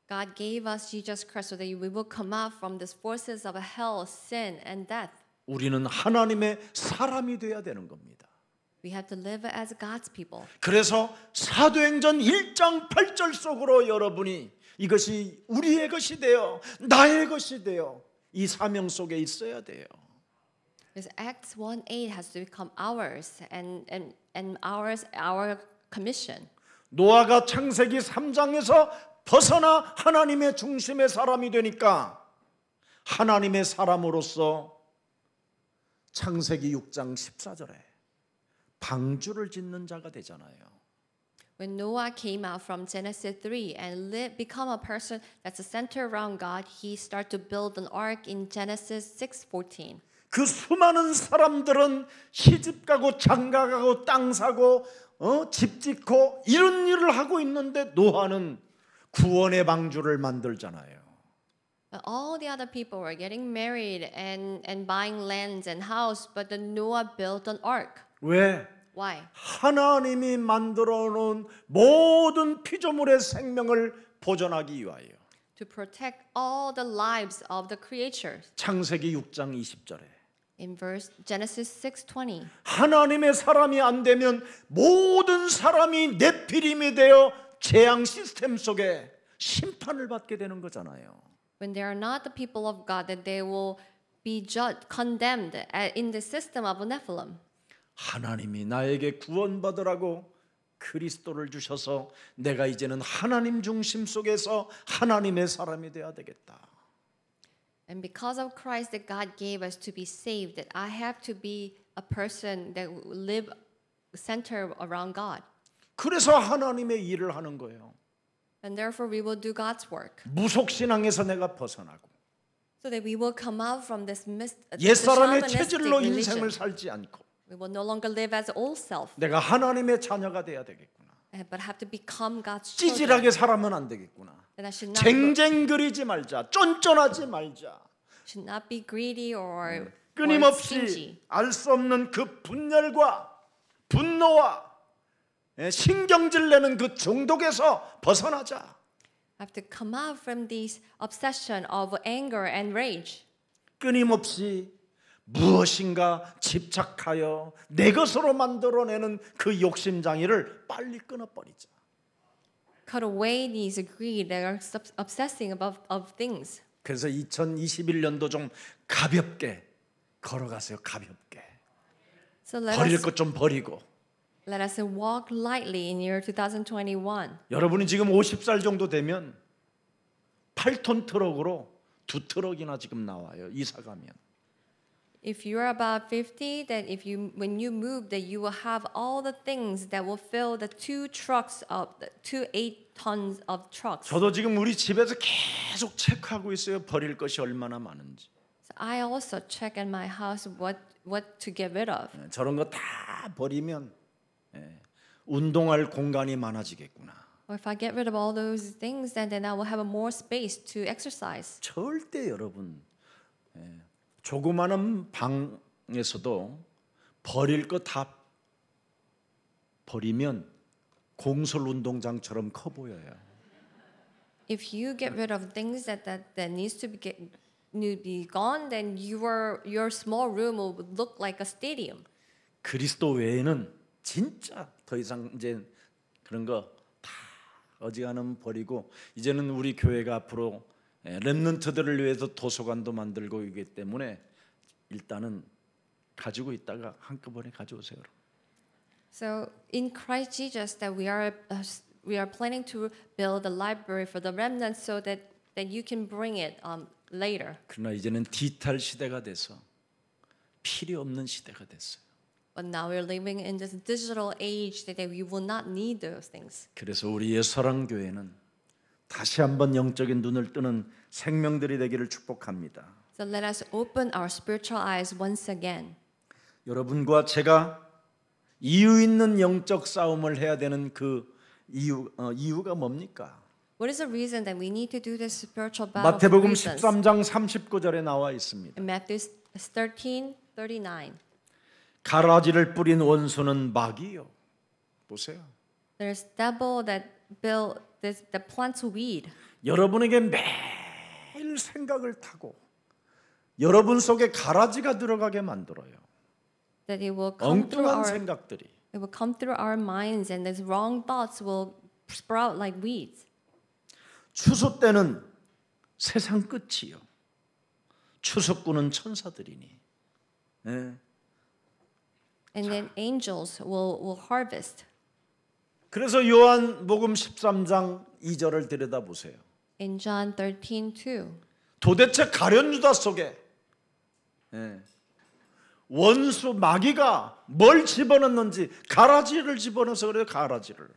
God gave us Jesus Christ so that we will come out from these forces of hell, sin, and death. 우리는 하나님의 사람이 돼야 되는 겁니다. We have to live as God's people. 그래서 사도행전 1장 8절 속으로 여러분이 이것이 우리의 것이 되어 나의 것이 되어 이 사명 속에 있어야 돼요. This Acts 1:8 has to become ours and our commission. 노아가 창세기 3장에서 벗어나 하나님의 중심의 사람이 되니까 하나님의 사람으로서 창세기 6장 14절에 방주를 짓는 자가 되잖아요. When Noah came out from Genesis 3 and become a person that's centered around God, he started to build an ark in Genesis 6:14. 그 수많은 사람들은 시집 가고 장가 가고 땅 사고 집 짓고 이런 일을 하고 있는데 노아는 구원의 방주를 만들잖아요. But all the other people were getting married and buying lands and house, but the Noah built an ark. 왜? Why? 하나님이 만들어 놓은 모든 피조물의 생명을 보존하기 위하여. To protect all the lives of the creatures. 창세기 6장 20절에 In Genesis 6:20. 하나님의 사람이 안 되면 모든 사람이 네피림이 되어 재앙 시스템 속에 심판을 받게 되는 거잖아요. When they are not the people of God, that they will be condemned in the system of Nephilim. 하나님이 나에게 구원받으라고 그리스도를 주셔서 내가 이제는 하나님 중심 속에서 하나님의 사람이 되어야 되겠다. And because of Christ that God gave us to be saved, that I have to be a person that live centered around God. 그래서 하나님의 일을 하는 거예요. And therefore we will do God's work. 무속신앙에서 내가 벗어나고 So that we will come out from this 옛사람의 shamanistic 체질로 인생을 religion. 살지 않고 We will no longer live as old self, 내가 하나님의 자녀가 돼야 되겠구나. but have to become God's children. 찌질하게 살아면 안 되겠구나. That I 쟁쟁거리지 말자. 쫀쫀하지 말자. should not be greedy or stingy. 끊임없이 알 수 없는 그 분열과 분노와 신경질 내는 그 중독에서 벗어나자. Have to come out from this obsession of anger and rage. 끊임없이 무엇인가 집착하여 내 것으로 만들어내는 그 욕심장애를 빨리 끊어버리자. Cut away these greed that are obsessing of things. 그래서 2021년도 좀 가볍게 걸어가세요. 가볍게. So 버릴 것 좀 버리고. let us walk lightly in year 2021. 여러분이 지금 50살 정도 되면 8톤 트럭으로 2트럭이나 지금 나와요. 이사 가면. If you're about 50, then when you move, that you will have all the things that will fill the 2 8 tons of trucks. 저도 지금 우리 집에서 계속 체크하고 있어요. 버릴 것이 얼마나 많은지. So I also check in my house what to get rid of. 저런 거 다 버리면 운동할 공간이 많아지겠구나. Or if I get rid of all those things, then I will have more space to exercise. 절대 여러분 조그마한 방에서도 버릴 거 다 버리면 공설 운동장처럼 커 보여요. If you get rid of things that needs to be gone, then your small room will look like a stadium. 그리스도 외에는 진짜 더 이상 이제 그런 거 다 어지간하면 버리고 이제는 우리 교회가 앞으로 렘넌트들을 위해서 도서관도 만들고 있기 때문에 일단은 가지고 있다가 한꺼번에 가져오세요. So in Christ Jesus, that we are planning to build a library for the remnants, so that you can bring it later. 그러나 이제는 디지털 시대가 돼서 필요 없는 시대가 됐어요. But now we're living in this digital age that we will not need those things. 그래서 우리 옛사랑교회는 다시 한번 영적인 눈을 뜨는 생명들이 되기를 축복합니다. So let us open our spiritual eyes once again. 여러분과 제가 이유 있는 영적 싸움을 해야 되는 그 이유가 뭡니까? What is the reason that we need to do this spiritual battle? 마태복음 13장 39절에 나와 있습니다. In Matthew 13:39. 가라지를 뿌린 원수는 마귀요. 보세요. There's devil that plants weed. 여러분에게 매일 생각을 타고 여러분 속에 가라지가 들어가게 만들어요. That it will come through 엉뚱한 생각들이. It will come through our minds, and these wrong thoughts will sprout like weeds. 추수 때는 세상 끝이요. 추석구는 천사들이니. 네. And then angels will harvest. 그래서 요한복음 13장 2절을 들여다보세요. In John 13:2. 도대체 가룟 유다 속에 원수 마귀가 뭘 집어넣는지 가라지를 집어넣어서 그래요. 가라지를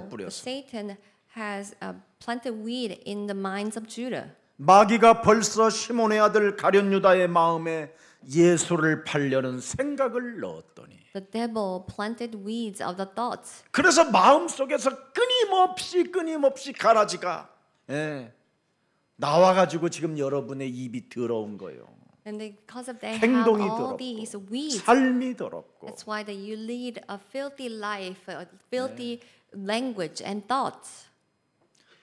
뿌려서. Satan has planted weed in the minds of Judah. 마귀가 벌써 시몬의 아들 가룟 유다의 마음에 예수를 팔려는 생각을 넣었더니 The devil planted weeds of the thoughts. 그래서 마음속에서 끊임없이 가라지가 나와가지고 지금 여러분의 입이 더러운 거예요. And because of that, 행동이 have all 더럽고 these weeds. 삶이 더럽고 That's why that you lead a filthy life, a filthy language and thoughts.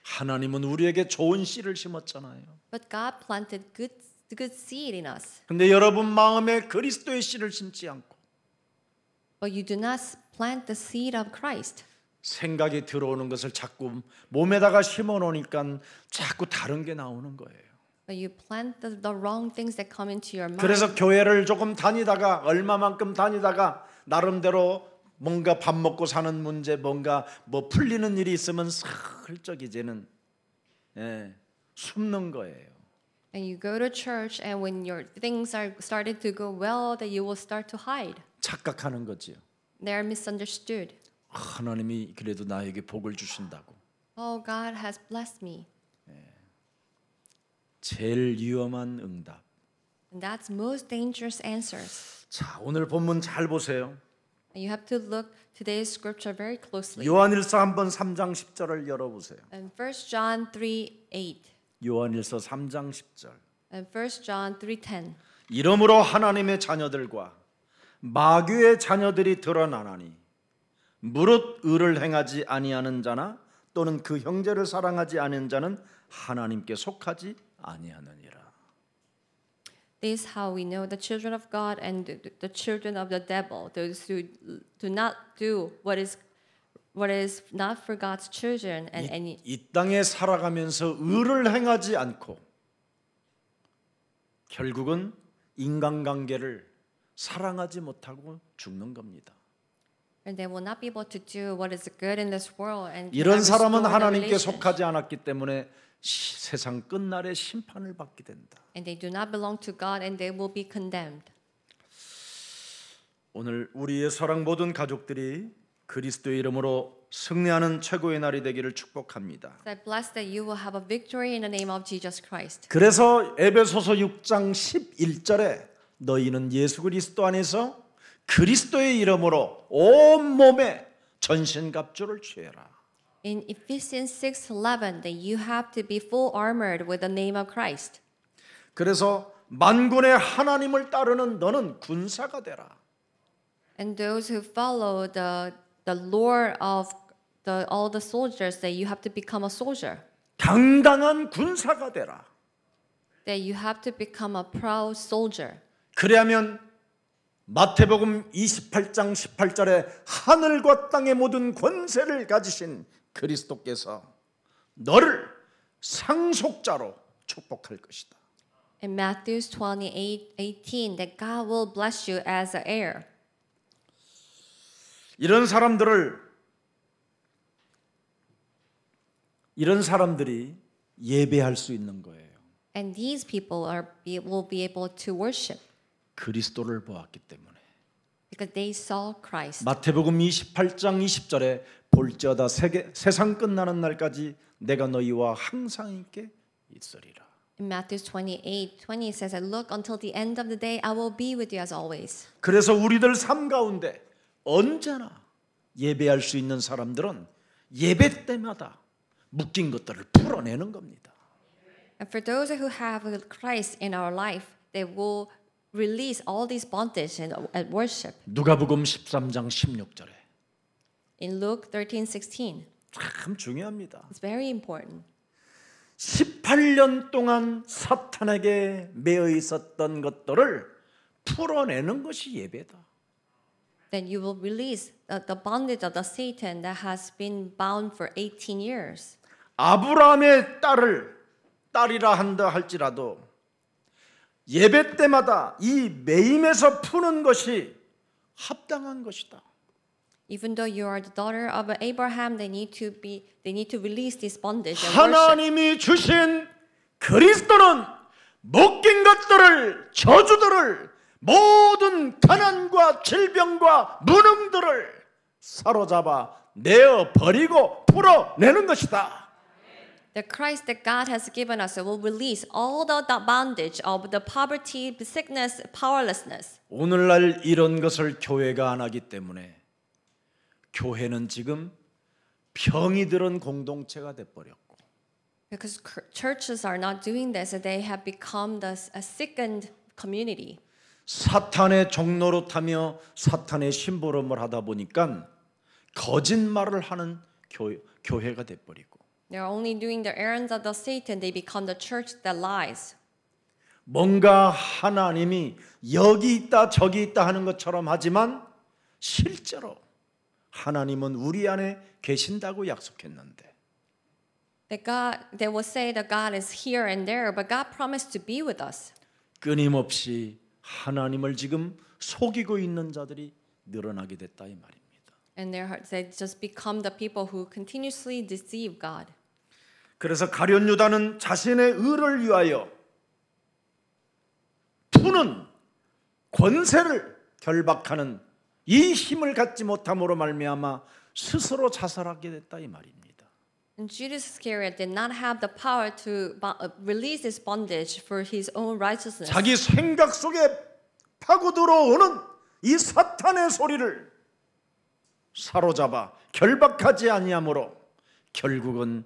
하나님은 우리에게 좋은 씨를 심었잖아요. But God planted good seed in us. 근데 여러분 마음에 그리스도의 씨를 심지 않고 But you do not plant the seed of Christ. 생각이 들어오는 것을 자꾸 몸에다가 심어 놓으니까 자꾸 다른 게 나오는 거예요. But you plant the wrong things that come into your mind. 그래서 교회를 조금 다니다가 얼마만큼 다니다가 나름대로 뭔가 밥 먹고 사는 문제, 뭔가 뭐 풀리는 일이 있으면 슬쩍 이제는 숨는 거예요. And you go to church, and when your things are starting to go well, that you will start to hide. 착각하는 거지요. They are misunderstood. 하나님이 그래도 나에게 복을 주신다고. Oh, God has blessed me. 제일 위험한 응답. And that's most dangerous answers. 자, 오늘 본문 잘 보세요. And you have to look today's scripture very closely. 요한일서 한번 3장 10절을 열어보세요. And 1 John 3:8. 요한일서 3장 10절. And 1 John 3:10. 이러므로 하나님의 자녀들과 마귀의 자녀들이 드러나나니 무릇 의를 행하지 아니하는 자나 또는 그 형제를 사랑하지 않은 자는 하나님께 속하지 아니하느니라. This is how we know the children of God and the children of the devil, those who do not do what is not for God's children and any. 이 땅에 살아가면서 의를 행하지 않고 결국은 인간관계를 사랑하지 못하고 죽는 겁니다. And they will not be able to do what is good in this world. And 이런 cannot 사람은 restore the 하나님께 relationship. 속하지 않았기 때문에 세상 끝날에 심판을 받게 된다. And they do not belong to God, and they will be condemned. 오늘 우리의 사랑 모든 가족들이 그리스도의 이름으로 승리하는 최고의 날이 되기를 축복합니다. So I bless that you will have a victory in the name of Jesus Christ. 그래서 에베소서 6장 11절에 너희는 예수 그리스도 안에서 그리스도의 이름으로 온 몸에 전신갑주를 취해라. In Ephesians 6:11, that you have to be full armored with the name of Christ. 그래서 만군의 하나님을 따르는 너는 군사가 되라. And those who follow the Lord of all the soldiers, that you have to become a soldier. 당당한 군사가 되라. That you have to become a proud soldier. 그래야면 마태복음 28장 18절에 하늘과 땅의 모든 권세를 가지신 그리스도께서 너를 상속자로 축복할 것이다. In Matthew 28:18, that God will bless you as an heir. 이런 사람들이 예배할 수 있는 거예요. And these people will be able to worship 그리스도를 보았기 때문에. because they saw Christ. 마태복음 28장 20절에 볼지어다 세상 끝나는 날까지 내가 너희와 항상 있게 있으리라. In Matthew 28:20 it says, "Look, until the end of the day, I will be with you as always." 그래서 우리들 삶 가운데 언제나 예배할 수 있는 사람들은 예배 때마다 묶인 것들을 풀어내는 겁니다. And for those who have Christ in our life, they will release all these bondage at worship. 누가복음 13장 16절에 In Luke 13:16, 참 중요합니다. it's very important. 18년 동안 사탄에게 매여 있었던 것들을 풀어내는 것이 예배다. Then you will release the bondage of the Satan that has been bound for 18 years. 아브라함의 딸이라 한다 할지라도 예배 때마다 이 매임에서 푸는 것이 합당한 것이다. Even though you are the daughter of Abraham, they need to release this bondage and worship. 하나님이 주신 그리스도는 묶인 것들을 저주들을 모든 가난과 질병과 무능들을 사로잡아 내어 버리고 풀어내는 것이다. The Christ that God has given us will release all the bondage of the poverty, sickness, powerlessness. 오늘날 이런 것을 교회가 안 하기 때문에 교회는 지금 병이 들은 공동체가 돼 버렸고 Because churches are not doing this, they have become a sickened community. 사탄의 종로로 타며 사탄의 심부름을 하다 보니까 거짓말을 하는 교회가 돼 버리고 They're only doing the errands of the Satan. They become the church that lies. 뭔가 하나님이 여기 있다 저기 있다 하는 것처럼 하지만 실제로 하나님은 우리 안에 계신다고 약속했는데 They will say that God is here and there, but God promised to be with us. 끊임없이 하나님을 지금 속이고 있는 자들이 늘어나게 됐다 이 말입니다. And they just become the people who continuously deceive God. 그래서 가룟 유다는 자신의 의를 위하여 푸는 권세를 결박하는 이 힘을 갖지 못함으로 말미암아 스스로 자살하게 됐다 이 말입니다. And Judas Iscariot did not have the power to release his bondage for his own righteousness. 자기 생각 속에 파고 들어오는 이 사탄의 소리를 사로잡아 결박하지 아니하므로 결국은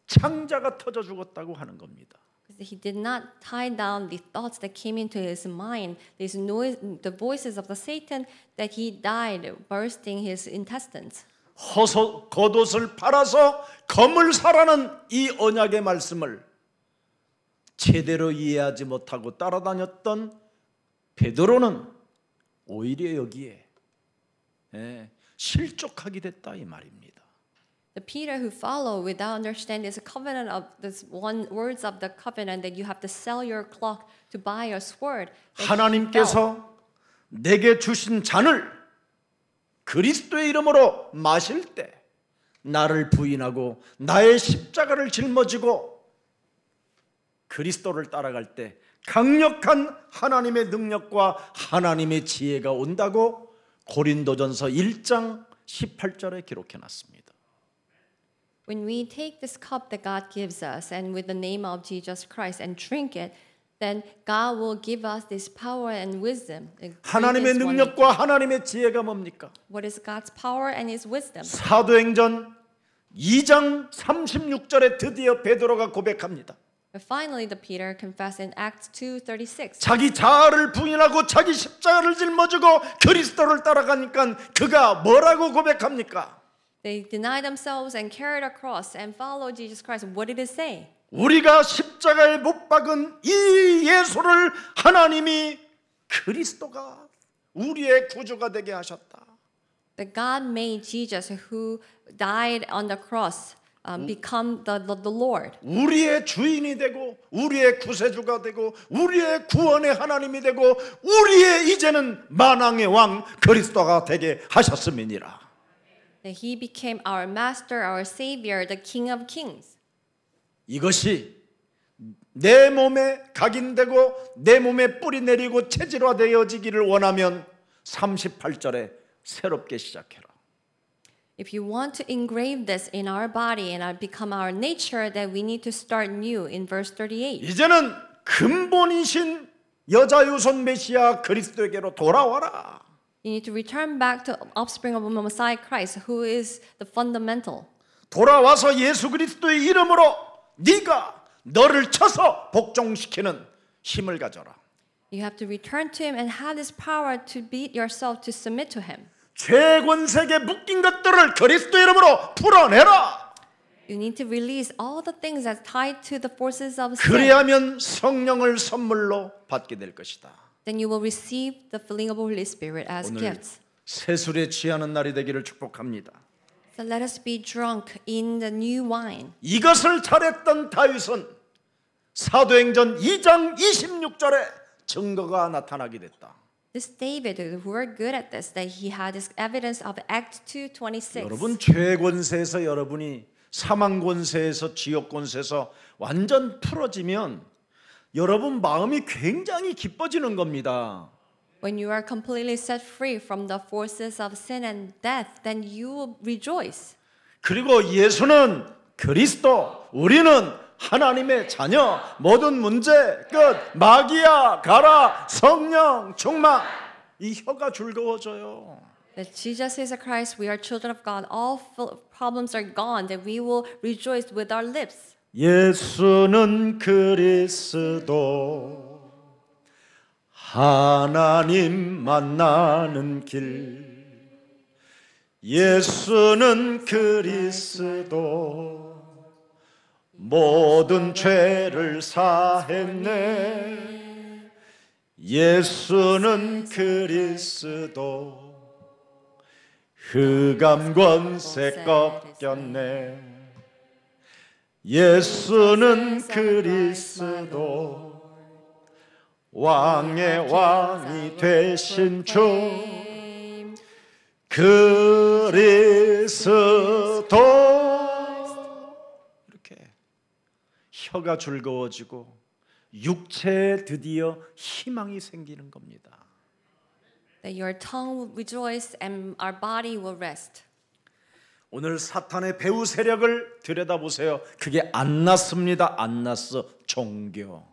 창자가 터져 죽었다고 하는 겁니다. He did not tie down the thoughts that came into his mind, these noise, the voices of the Satan, that he died, bursting his intestines. 겉옷을 팔아서 검을 사라는 이 언약의 말씀을 제대로 이해하지 못하고 따라다녔던 베드로는 오히려 여기에 실족하게 됐다 이 말입니다. The Peter who followed without understanding this covenant of this one words of the covenant that you have to sell your cloak to buy your sword. 하나님께서 내게 주신 잔을 그리스도의 이름으로 마실 때 나를 부인하고 나의 십자가를 짊어지고 그리스도를 따라갈 때 강력한 하나님의 능력과 하나님의 지혜가 온다고 고린도전서 1장 18절에 기록해 놨습니다. When we take this cup that God gives us and with the name of Jesus Christ and drink it, then God will give us this power and wisdom. 하나님의 능력과 하나님의 지혜가 뭡니까? What is God's power and His wisdom? 사도행전 2장 36절에 드디어 베드로가 고백합니다. But finally, the Peter confessed in Acts 2:36. 자기 자아를 부인하고 자기 십자가를 짊어지고 그리스도를 따라가니까 그가 뭐라고 고백합니까? They denied themselves and carried a cross and followed Jesus Christ. What did it say? 우리가 십자가에 못 박은 이 예수를 하나님이 그리스도가 우리의 구주가 되게 하셨다. That God made Jesus who died on the cross become the Lord. 우리의 주인이 되고 우리의 구세주가 되고 우리의 구원의 하나님이 되고 우리의 이제는 만왕의 왕 그리스도가 되게 하셨음이니라. That He became our Master, our Savior, the King of Kings. 이것이 내 몸에 각인되고 내 몸에 뿌리 내리고 체질화되어지기를 원하면 38절에 새롭게 시작해라. If you want to engrave this in our body and become our nature, then we need to start new in verse 38. 이제는 근본이신 여자유손 메시아 그리스도에게로 돌아와라. You need to return back to offspring of Messiah Christ, who is the fundamental. 돌아와서 예수 그리스도의 이름으로 네가 너를 쳐서 복종시키는 힘을 가져라. You have to return to Him and have this power to beat yourself to submit to Him. 죄권세계 묶인 것들을 그리스도 이름으로 풀어내라. You need to release all the things that's tied to the forces of sin. 그리하면 성령을 선물로 받게 될 것이다. Then you will receive the filling of the Holy Spirit as 오늘 gifts. 새술에 취하는 날이 되기를 축복합니다. So let us be drunk in the new wine. 이것을 잘했던 다윗은 사도행전 2장 26절에 증거가 나타나게 됐다. This David, who were good at this, that he had this evidence of Acts 2:26. 여러분 죄권세에서 여러분이 사망권세에서 지옥권세에서 완전 풀어지면 여러분 마음이 굉장히 기뻐지는 겁니다. When you are completely set free from the forces of sin and death, then you will rejoice. 그리고 예수는 그리스도, 우리는 하나님의 자녀, 모든 문제 끝, 마귀야 가라, 성령 충만. 이 혀가 즐거워져요. That Jesus is a Christ, we are children of God. All problems are gone. That we will rejoice with our lips. 예수는 그리스도 하나님 만나는 길 예수는 그리스도 모든 죄를 사했네 예수는 그리스도 흑암 권세 꺾였네 예수는 그리스도 왕의 왕이 되신 주 그리스도. 이렇게 혀가 즐거워지고 육체에 드디어 희망이 생기는 겁니다. That your tongue will rejoice and our body will rest. 오늘 사탄의 배후 세력을 들여다보세요. 그게 안 났습니다. 안 났어. 종교.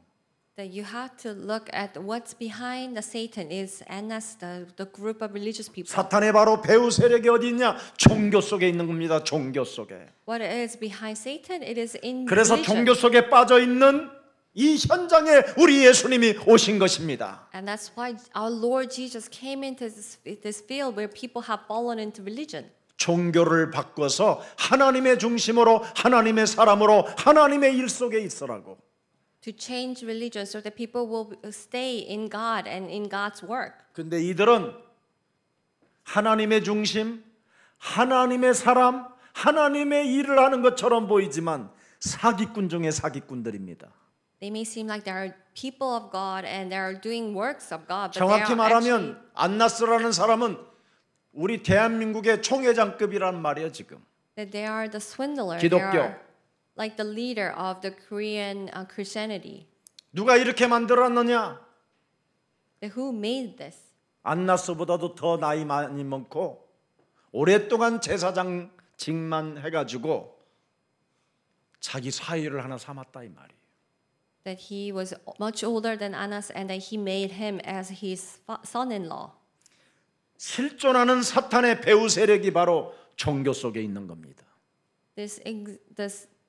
That you have to look at what's behind the Satan is Annas, the group of religious people. 사탄의 바로 배후 세력이 어디 있냐? 종교 속에 있는 겁니다. 종교 속에. What is behind Satan? It is in 그래서 religion. 종교 속에 빠져 있는 이 현장에 우리 예수님이 오신 것입니다. And that's why our Lord Jesus came into this field where people have fallen into religion. 종교를 바꿔서 하나님의 중심으로 하나님의 사람으로 하나님의 일 속에 있으라고. To change religion so that people will stay in God and in God's work. 근데 이들은 하나님의 중심, 하나님의 사람, 하나님의 일을 하는 것처럼 보이지만 사기꾼 중에 사기꾼들입니다. They may seem like they are people of God and they are doing works of God, but they 정확히 are 말하면 안나스라는 사람은 우리 대한민국의 총회장급이란 말이에요 지금. that they are the swindler. 기독교. They are like the leader of the Korean Christianity. 누가 이렇게 만들었느냐? Who made this? 안나스보다도 더 나이 많이 많고 오랫동안 제사장직만 해가지고 자기 사위를 하나 삼았다 이 말이에요. That he was much older than Annas and that he made him as his son-in-law. 실존하는 사탄의 배후 세력이 바로 종교 속에 있는 겁니다. This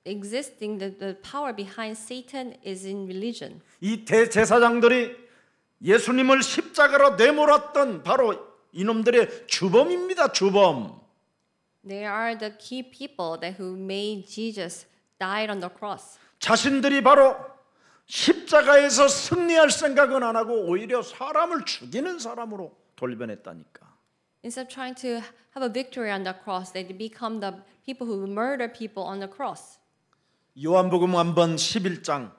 existing the power behind Satan is in religion. 이 대제사장들이 예수님을 십자가로 내몰았던 바로 이놈들의 주범입니다. 주범. They are the key people that who made Jesus died on the cross. 자신들이 바로 십자가에서 승리할 생각은 안 하고 오히려 사람을 죽이는 사람으로 돌변했다니까. Instead of trying to have a victory on the cross, they become the people who murder people on the cross. 요한복음 한번 11장.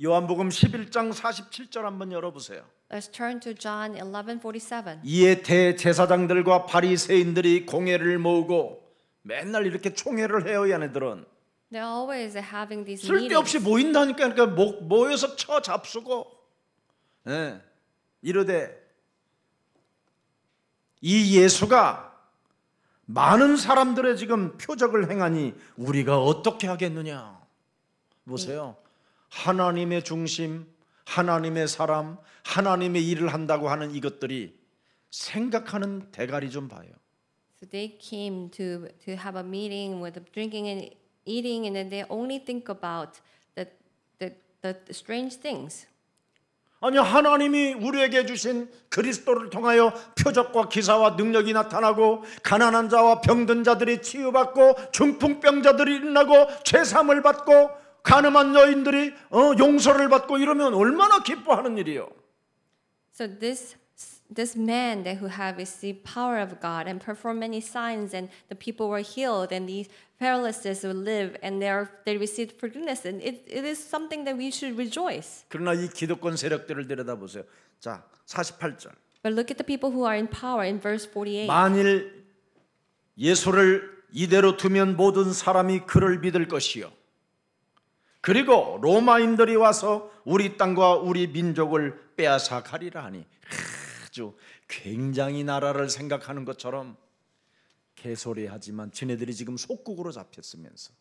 요한복음 11장 47절 한번 열어보세요. Let's turn to John 11:47. 이에 대제사장들과 바리새인들이 공회를 모으고 맨날 이렇게 총회를 해요. 이 아내들은 They're always having these 쓸데없이 meetings. 모인다니까. 그러니까 모여서 쳐 잡수고 이러되 이 예수가 많은 사람들의 지금 표적을 행하니 우리가 어떻게 하겠느냐. 보세요. 하나님의 중심, 하나님의 사람, 하나님의 일을 한다고 하는 이것들이 생각하는 대가리 좀 봐요. So they came to have a meeting with drinking and eating, and then they only think about the strange things. 아니 하나님이 우리에게 주신 그리스도를 통하여 표적과 기사와 능력이 나타나고 가난한 자와 병든 자들이 치유받고 중풍병자들이 일어나고 죄사함을 받고 가늠한 여인들이 용서를 받고 이러면 얼마나 기뻐하는 일이요. So this man that who have received power of God and perform many signs, and the people were healed, and these paralysis will live, and they received forgiveness, and it is something that we should rejoice. 그러나 이 기득권 세력들을 들여다보세요. 자, 48절. But look at the people who are in power in verse 48. 만일 예수를 이대로 두면 모든 사람이 그를 믿을 것이요. 그리고 로마인들이 와서 우리 땅과 우리 민족을 빼앗아 가리라 하니 아주 굉장히 나라를 생각하는 것처럼 개소리하지만 지네들이 지금 속국으로 잡혔으면서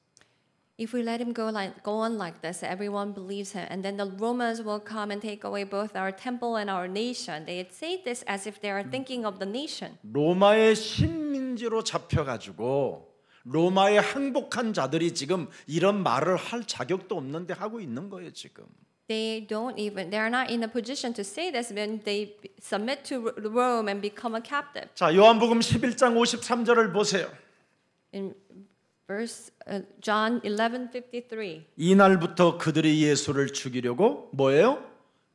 If we let him go on like this, everyone believes him, and then the Romans will come and take away both our temple and our nation. They say this as if they are thinking of the nation. 로마의 식민지로 잡혀가지고 로마에 항복한 자들이 지금 이런 말을 할 자격도 없는데 하고 있는 거예요 지금. They are not in a position to say this when they submit to Rome and become a captive. 자, 요한복음 11장 53절을 보세요. In verse John 11:53. 이날부터 그들이 예수를 죽이려고 뭐예요?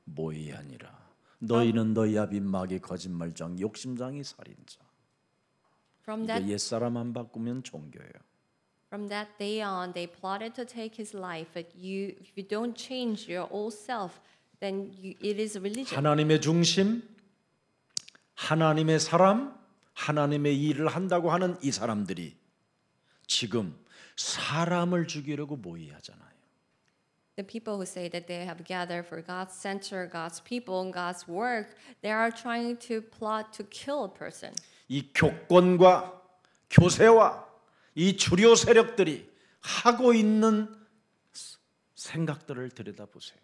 모의하니라. 너희는 너희 아비 마귀 거짓말장 욕심장이 살인자. From 이게 that 옛사람 안 바꾸면 종교예요. From that day on, they plotted to take his life. But if you don't change your old self, then it is a religion. 하나님의 중심, 하나님의 사람, 하나님의 일을 한다고 하는 이 사람들이 지금 사람을 죽이려고 모의하잖아요. The people who say that they have gathered for God's center, God's people, and God's work, they are trying to plot to kill a person. 이 교권과 교세와 이 주류 세력들이 하고 있는 생각들을 들여다보세요.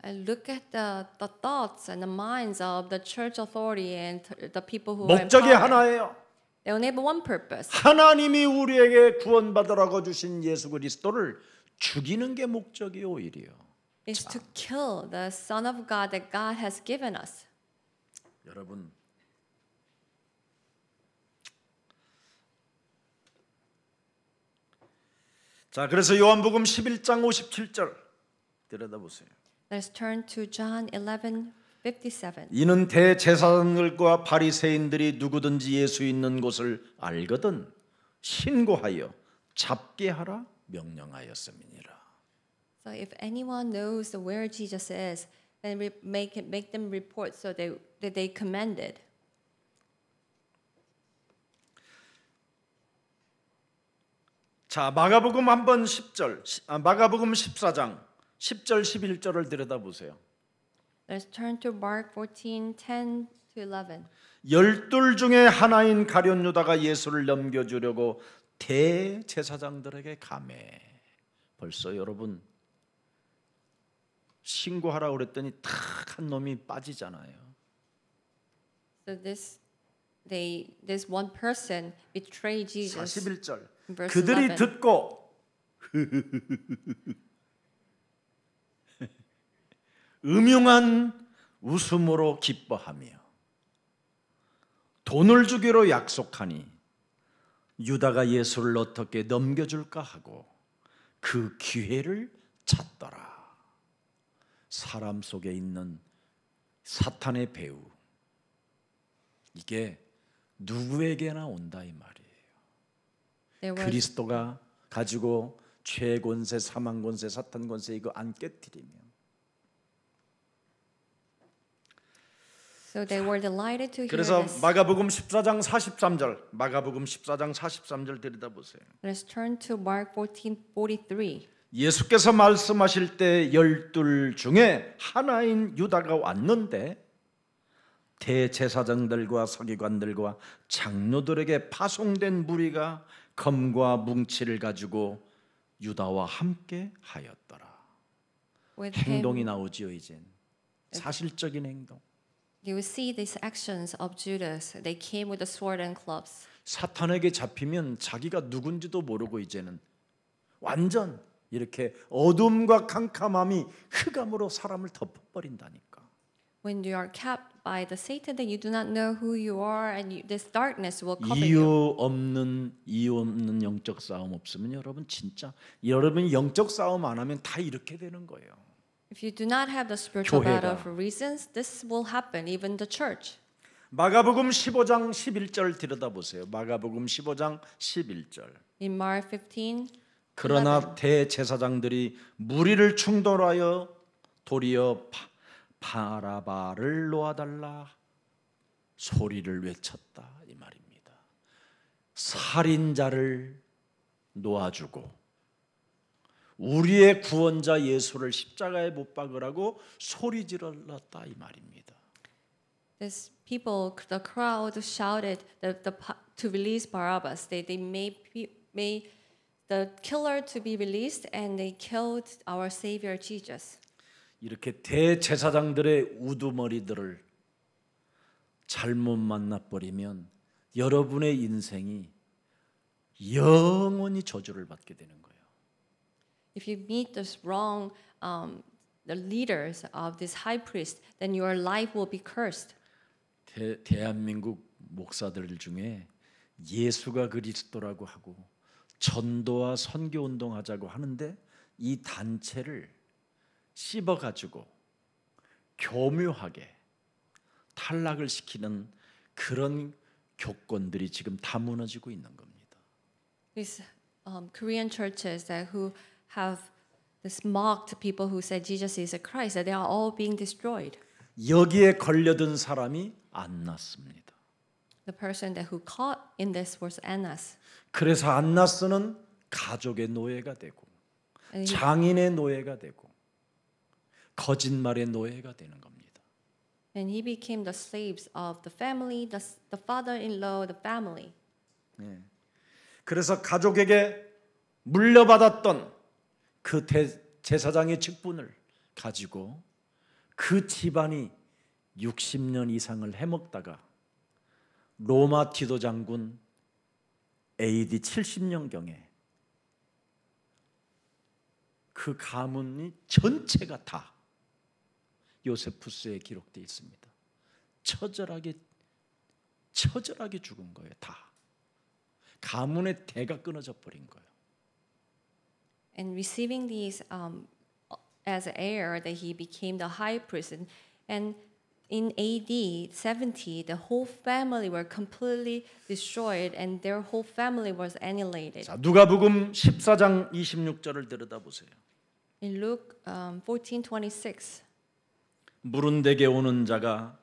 And look at the thoughts and the minds of the church authority and the people who are in 목적이 power. 하나예요. They only have one purpose. 하나님이 우리에게 구원받으라고 주신 예수 그리스도를 죽이는 게 목적이 오히려. Is to kill the Son of God that God has given us. 여러분, 자, 그래서 요한복음 11장 57절 들여다보세요. Let's turn to John 11:57. 이는 대제사장들과 바리새인들이 누구든지 예수 있는 곳을 알거든 신고하여 잡게 하라 명령하였음이니라. So if anyone knows where Jesus is, then make them report so that they commanded. 자, 마가복음 한번 10절, 마가복음 14장 10절 11절을 들여다보세요. Let's turn to Mark 14:10 to 11. 열둘 중에 하나인 가룟 유다가 예수를 넘겨주려고 대제사장들에게 감해. 벌써 여러분 신고하라고 그랬더니 탁 한 놈이 빠지잖아요. So this one person betrayed Jesus. 41절 Verse 그들이 11. 듣고 음흉한 웃음으로 기뻐하며 돈을 주기로 약속하니 유다가 예수를 어떻게 넘겨줄까 하고 그 기회를 찾더라. 사람 속에 있는 사탄의 배후, 이게 누구에게나 온다 이 말이에요. There was, 그리스도가 가지고 죄 권세, 사망 권세, 사탄 권세 이거 안 깨뜨리면. so they were delighted to hear 그래서 this. 마가복음 14장 43절, 마가복음 14장 43절 들여다보세요. Let's turn to Mark 14:43. 예수께서 말씀하실 때 열둘 중에 하나인 유다가 왔는데 대제사장들과 서기관들과 장로들에게 파송된 무리가 검과 뭉치를 가지고 유다와 함께 하였더라. With 행동이 him, 나오지요 이젠. 사실적인 행동. you will see these actions of Judas. They came with a sword and clubs. 사탄에게 잡히면 자기가 누군지도 모르고 이제는 완전 이렇게 어둠과 캄캄함이 흑암으로 사람을 덮어버린다니까. When you are capped by the Satan, then you do not know who you are, and this darkness will cover 이유 you. 없는 영적 싸움 없으면 여러분 진짜 여러분이 영적 싸움 안 하면 다 이렇게 되는 거예요. If you do not have the spiritual 교회가. battle for reasons, this will happen, even the church. 마가복음 15장 11절 들여다보세요. 마가복음 15장 11절. In Mark 15, 그러나 대제사장들이 무리를 충돌하여 도리어 바라바를 놓아달라 소리를 외쳤다 이 말입니다. 살인자를 놓아주고 우리의 구원자 예수를 십자가에 못 박으라고 소리 질렀다 이 말입니다. this people, the crowd shouted to release Barabbas. They made the killer to be released, and they killed our Savior Jesus. 이렇게 대제사장들의 우두머리들을 잘못 만나버리면 여러분의 인생이 영원히 저주를 받게 되는 거예요. If you meet this wrong, the leaders of this high priest, then your life will be cursed. 대한민국 목사들 중에 예수가 그리스도라고 하고 전도와 선교 운동하자고 하는데 이 단체를 씹어가지고 교묘하게 탈락을 시키는 그런 교권들이 지금 다 무너지고 있는 겁니다. These Korean churches that who have this mocked people who said Jesus is a Christ, that they are all being destroyed. 여기에 걸려든 사람이 안나스입니다. The person that who caught in this was Annas. 그래서 안나스는 가족의 노예가 되고 And he, 장인의 노예가 되고 거짓말의 노예가 되는 겁니다. and he became the slaves of the family, the father-in-law, the family. 그래서 가족에게 물려받았던 그 제사장의 직분을 가지고 그 집안이 60년 이상을 해먹다가 로마 디도 장군 AD 70년경에 그 가문이 전체가 다 요세푸스에 기록되어 있습니다. 처절하게 죽은 거예요. 다 가문의 대가 끊어져 버린 거예요. And receiving these as heir, that he became the high priest. And in AD 70, the whole family were completely destroyed, and their whole family was annihilated. 자, 누가복음 14장 26절을 들여다보세요. In Luke 14:26, 물은대게 오는 자가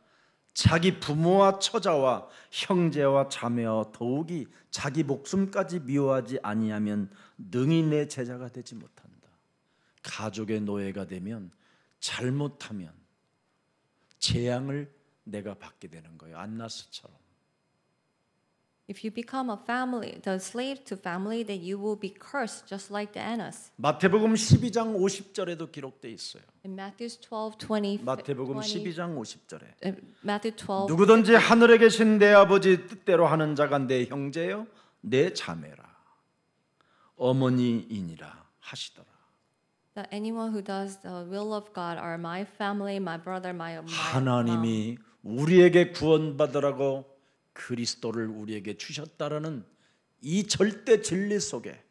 자기 부모와 처자와 형제와 자매와 더욱이 자기 목숨까지 미워하지 아니하면 능히 내 제자가 되지 못한다. 가족의 노예가 되면 잘못하면 재앙을 내가 받게 되는 거예요. 안나스처럼. if you become a family, the slave to family, then you will be cursed just like the Annas. 마태복음 12장 50절에도 기록되어 있어요. In Matthew 12:20, 마태복음 12장 50절에 Matthew 12. 누구든지 하늘에 계신 내 아버지 뜻대로 하는 자가 내 형제요 내 자매라 어머니이니라 하시더라. That anyone who does the will of God are my family, my brother, my mom. 하나님이 우리에게 구원받으라고 그리스도를 우리에게 주셨다라는 이 절대 진리 속에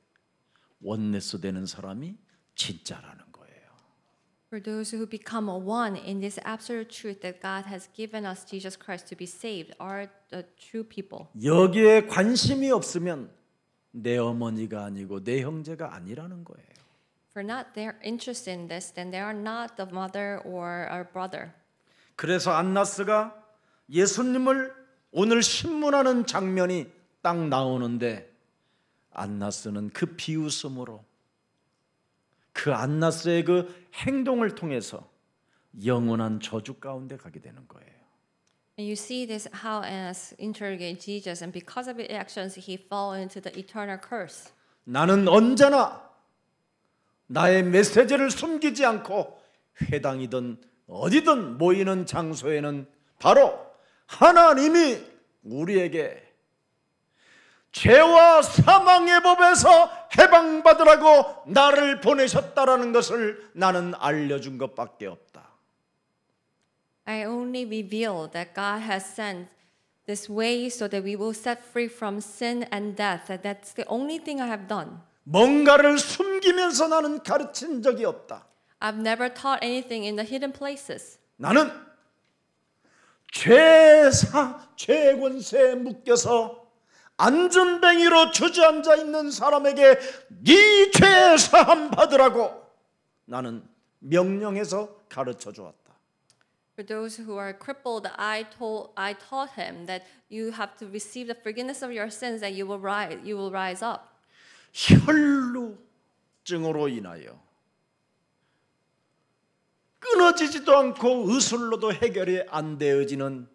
원네스 되는 사람이 진짜라는 거예요. For those who become a one in this absolute truth that God has given us Jesus Christ to be saved are the true people. 여기에 관심이 없으면 내 어머니가 아니고 내 형제가 아니라는 거예요. For not they're interested in this, then they are not the mother or our brother. 그래서 안나스가 예수님을 오늘 신문하는 장면이 딱 나오는데 안나스는 그 비웃음으로 그 안나스의 그 행동을 통해서 영원한 저주 가운데 가게 되는 거예요. And you see this how Annas interrogate Jesus, and because of his actions, he fell into the eternal curse. 나는 언제나 나의 메시지를 숨기지 않고 회당이든 어디든 모이는 장소에는 바로 하나님이 우리에게 죄와 사망의 법에서 해방받으라고 나를 보내셨다라는 것을 나는 알려준 것밖에 없다. I only reveal that God has sent this way so that we will set free from sin and death. That's the only thing I have done. 뭔가를 숨기면서 나는 가르친 적이 없다. I've never taught anything in the hidden places. 나는 죄의 권세에 묶여서 안전뱅이로 주저앉아 있는 사람에게 네 죄 사함 받으라고 나는 명령해서 가르쳐 주었다. For those who are crippled, I taught him that you have to receive the forgiveness of your sins, that you will rise up. 혈루증으로 인하여 끊어지지도 않고 의술로도 해결이 안 되어지는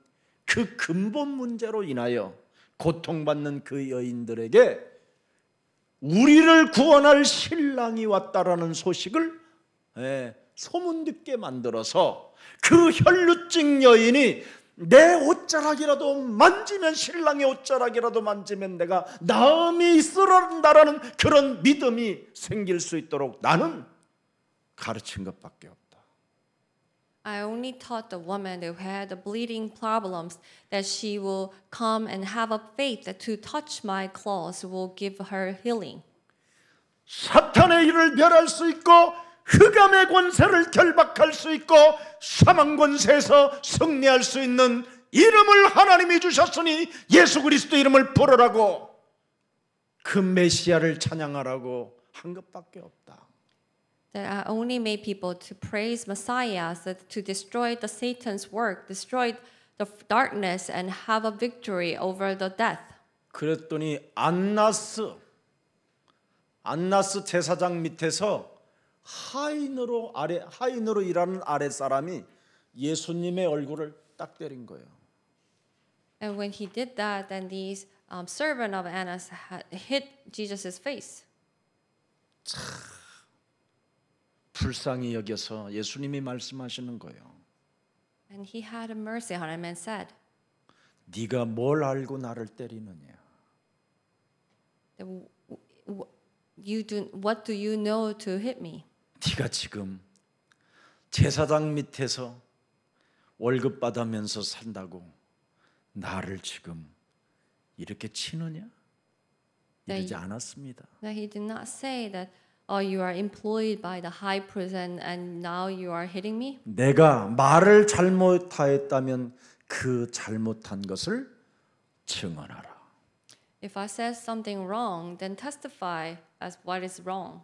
그 근본 문제로 인하여 고통받는 그 여인들에게 우리를 구원할 신랑이 왔다라는 소식을 소문 듣게 만들어서 그 혈루증 여인이 내 옷자락이라도 만지면, 신랑의 옷자락이라도 만지면 내가 나음이 있으란다라는 그런 믿음이 생길 수 있도록 나는 가르친 것밖에 없다. I only taught the woman who had the bleeding problems that she will come and have a faith that to touch my clothes will give her healing. 사탄의 일을 멸할 수 있고 흑암의 권세를 결박할 수 있고 사망 권세에서 승리할 수 있는 이름을 하나님이 주셨으니 예수 그리스도 이름을 부르라고 그 메시아를 찬양하라고 한 것밖에 없다. That I only made people to praise Messiah, so to destroy the Satan's work, destroy the darkness, and have a victory over the death. 그랬더니 안나스 제사장 밑에서 하인으로 일하는 아랫 사람이 예수님의 얼굴을 딱 때린 거예요. And when he did that, then these servant of Annas hit Jesus' face. 불쌍히 여겨서 예수님이 말씀하시는 거예요. And he had mercy on him and said, 네가 뭘 알고 나를 때리느냐? What do you know to hit me? 네가 지금 제사장 밑에서 월급 받으면서 산다고 나를 지금 이렇게 치느냐? 이러지 않았습니다. That he did not say that, oh, you are employed by the high priest and now you are hitting me. 내가 말을 잘못하였다면 그 잘못한 것을 증언하라. If I said something wrong, then testify as what is wrong.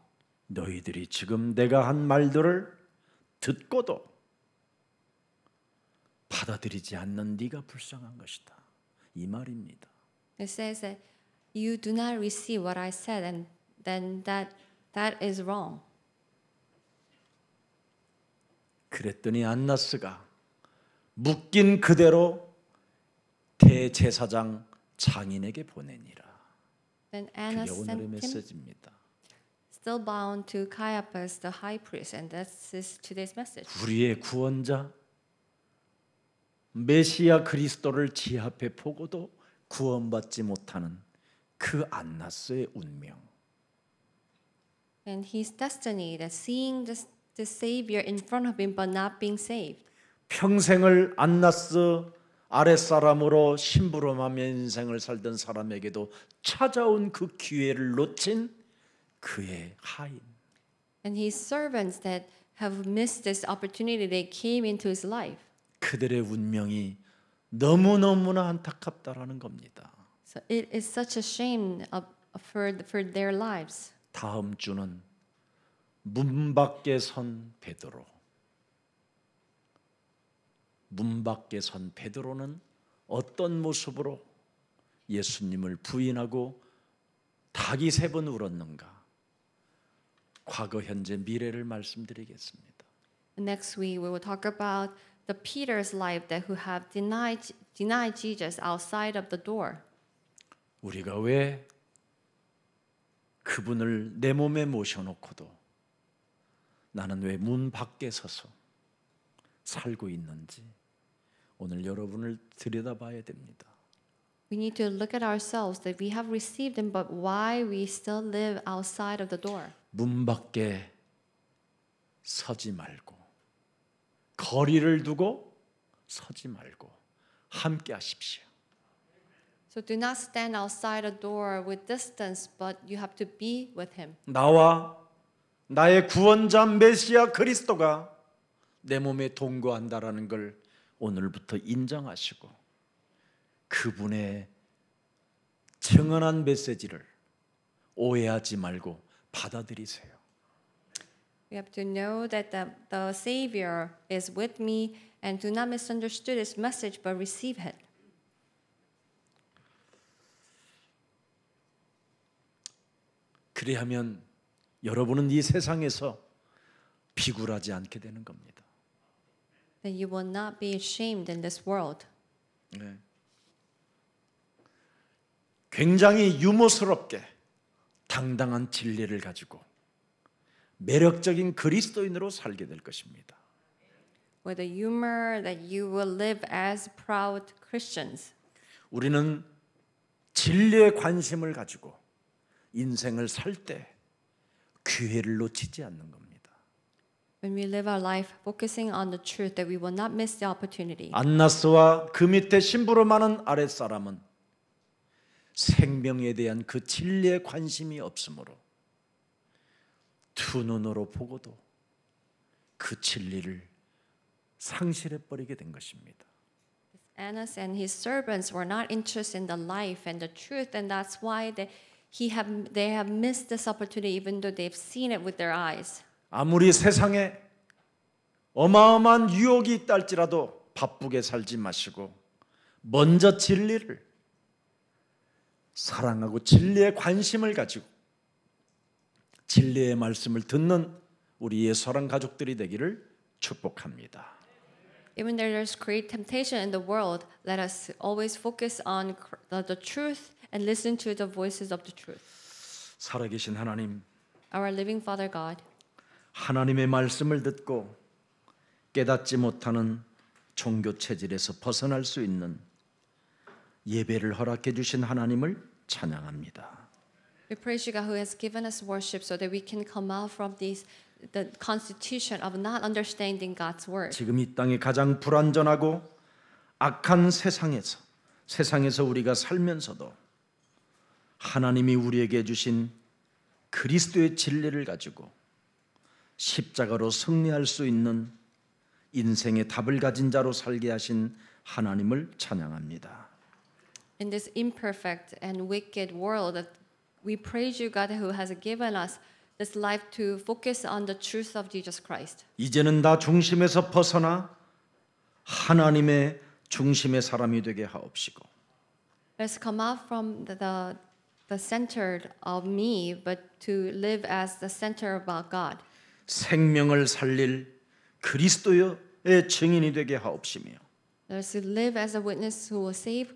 너희들이 지금 내가 한 말들을 듣고도 받아들이지 않는 네가 불쌍한 것이다. 이 말입니다. It says that you do not receive what I said, and then that is wrong. 그랬더니 안나스가 묶인 그대로 대제사장 장인에게 보내니라. Then 그게 Annas 오늘의 sent him, 메시지입니다. still bound to Caiaphas, the high priest, and that's today's message. 우리의 구원자 메시아 그리스도를 지 앞에 보고도 구원받지 못하는 그 안나스의 운명. And his destiny, that seeing the Savior in front of him but not being saved. 평생을 안나스 아랫사람으로 심부름하며 인생을 살던 사람에게도 찾아온 그 기회를 놓친 그의 하인. And his servants that have missed this opportunity, they came into his life. 그들의 운명이 너무너무나 안타깝다라는 겁니다. So it is such a shame for their lives. 다음 주는 문 밖에 선 베드로. 문 밖에 선 베드로는 어떤 모습으로 예수님을 부인하고 닭이 3번 울었는가? 과거, 현재, 미래를 말씀드리겠습니다. Next week we will talk about the Peter's life that who have denied Jesus outside of the door. 우리가 왜 그분을 내 몸에 모셔놓고도 나는 왜 문 밖에 서서 살고 있는지 오늘 여러분을 들여다봐야 됩니다. We need to look at ourselves that we have received him, but why we still live outside of the door. 문 밖에 서지 말고 거리를 두고 서지 말고 함께 하십시오. So do not stand outside a door with distance, but you have to be with him. 나와 나의 구원자 메시아 그리스도가 내 몸에 동거한다라는 걸 오늘부터 인정하시고 그분의 증언한 메시지를 오해하지 말고 받아들이세요. We have to know that the Savior is with me and do not misunderstand his message, but receive it. 그리하면 여러분은 이 세상에서 비굴하지 않게 되는 겁니다. That you will not be ashamed in this world. 네. 굉장히 유머스럽게 당당한 진리를 가지고 매력적인 그리스도인으로 살게 될 것입니다. With a humor that you will live as proud Christians. 우리는 진리에 관심을 가지고 인생을 살 때 기회를 놓치지 않는 겁니다. When we live our life focusing on the truth, that we will not miss the opportunity. 안나스와 그 밑에 심부름하는 아랫사람은 생명에 대한 그 진리에 관심이 없으므로 두 눈으로 보고도 그 진리를 상실해 버리게 된 것입니다. Annas and his servants were not interested in the life and the truth, and that's why they have missed this opportunity even though they've seen it with their eyes. 아무리 세상에 어마어마한 유혹이 있다 할지라도 바쁘게 살지 마시고 먼저 진리를 사랑하고 진리에 관심을 가지고 진리의 말씀을 듣는 우리 예수랑 가족들이 되기를 축복합니다. Even though there's great temptation in the world, let us always focus on the truth and listen to the voices of the truth. 살아계신 하나님, Our living Father God, 하나님의 말씀을 듣고 깨닫지 못하는 종교 체질에서 벗어날 수 있는 예배를 허락해 주신 하나님을 찬양합니다. we praise you, God, who has given us worship so that we can come out from the constitution of not understanding God's word. 지금 이 땅이 가장 불완전하고 악한 세상에서 우리가 살면서도 하나님이 우리에게 주신 그리스도의 진리를 가지고 십자가로 승리할 수 있는 인생의 답을 가진 자로 살게 하신 하나님을 찬양합니다. In this imperfect and wicked world, we praise you, God, who has given us this life to focus on the truth of Jesus Christ. 이제는 나 중심에서 벗어나 하나님의 중심의 사람이 되게 하옵시고 Let's come out from the center of me, but to live as the center about God. 생명을 살릴 그리스도의 증인이 되게 하옵시며 Let's live as a witness who will save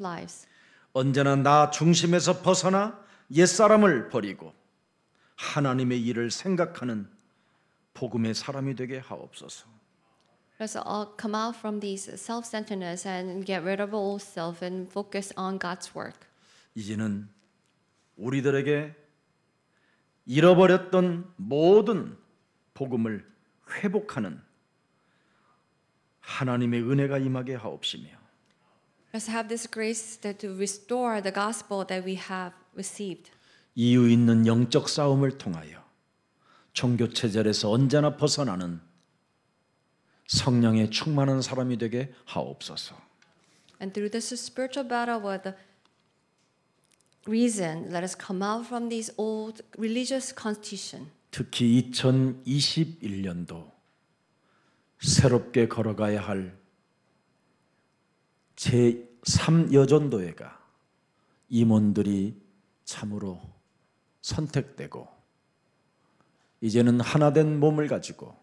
lives. 언제나 나 중심에서 벗어나 옛사람을 버리고 하나님의 일을 생각하는 복음의 사람이 되게 하옵소서. Let's all come out from these self-centeredness and get rid of old self and focus on God's work. 이제는 우리들에게 잃어버렸던 모든 복음을 회복하는 하나님의 은혜가 임하게 하옵시며 Let's have this grace to restore the gospel that we have received. 이유 있는 영적 싸움을 통하여 종교 체질에서 언제나 벗어나는 성령에 충만한 사람이 되게 하옵소서. And through this spiritual battle with the reason, let us come out from these old religious constitution. 특히 2021년도 새롭게 걸어가야 할 제3여전도회가 임원들이 참으로 선택되고 이제는 하나된 몸을 가지고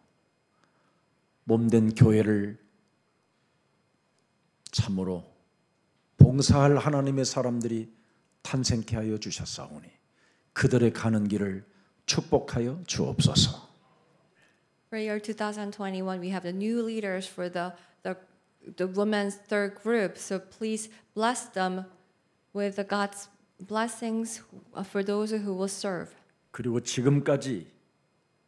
몸된 교회를 참으로 봉사할 하나님의 사람들이 탄생케 하여 주셨사오니 그들의 가는 길을 축복하여 주옵소서. For year 2021, we have the new leaders for the women's third group. So please bless them with the God's blessings for those who will serve. 그리고 지금까지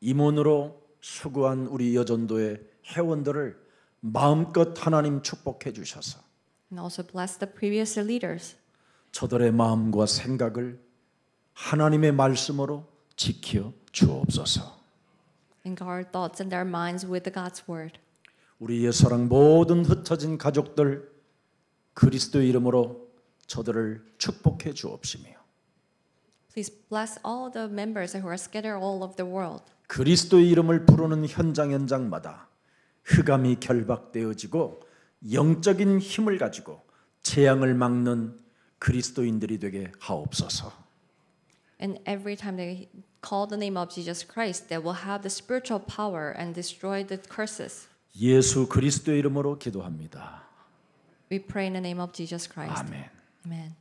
임원으로 수고한 우리 여전도의 회원들을 마음껏 하나님 축복해 주셔서 And also bless the previous leaders. 저들의 마음과 생각을 하나님의 말씀으로 지켜 주옵소서. And guard thoughts and their minds with God's word. 우리 옛사랑 모든 흩어진 가족들 그리스도의 이름으로 저들을 축복해 주옵시며 Please bless all the members who are scattered all over the world. 그리스도의 이름을 부르는 현장마다 흑암이 결박되어지고 영적인 힘을 가지고 재앙을 막는 그리스도인들이 되게 하옵소서. And every time they call the name of Jesus Christ, they will have the spiritual power and destroy the curses. 예수 그리스도의 이름으로 기도합니다. We pray in the name of Jesus Christ. 아멘. Amen.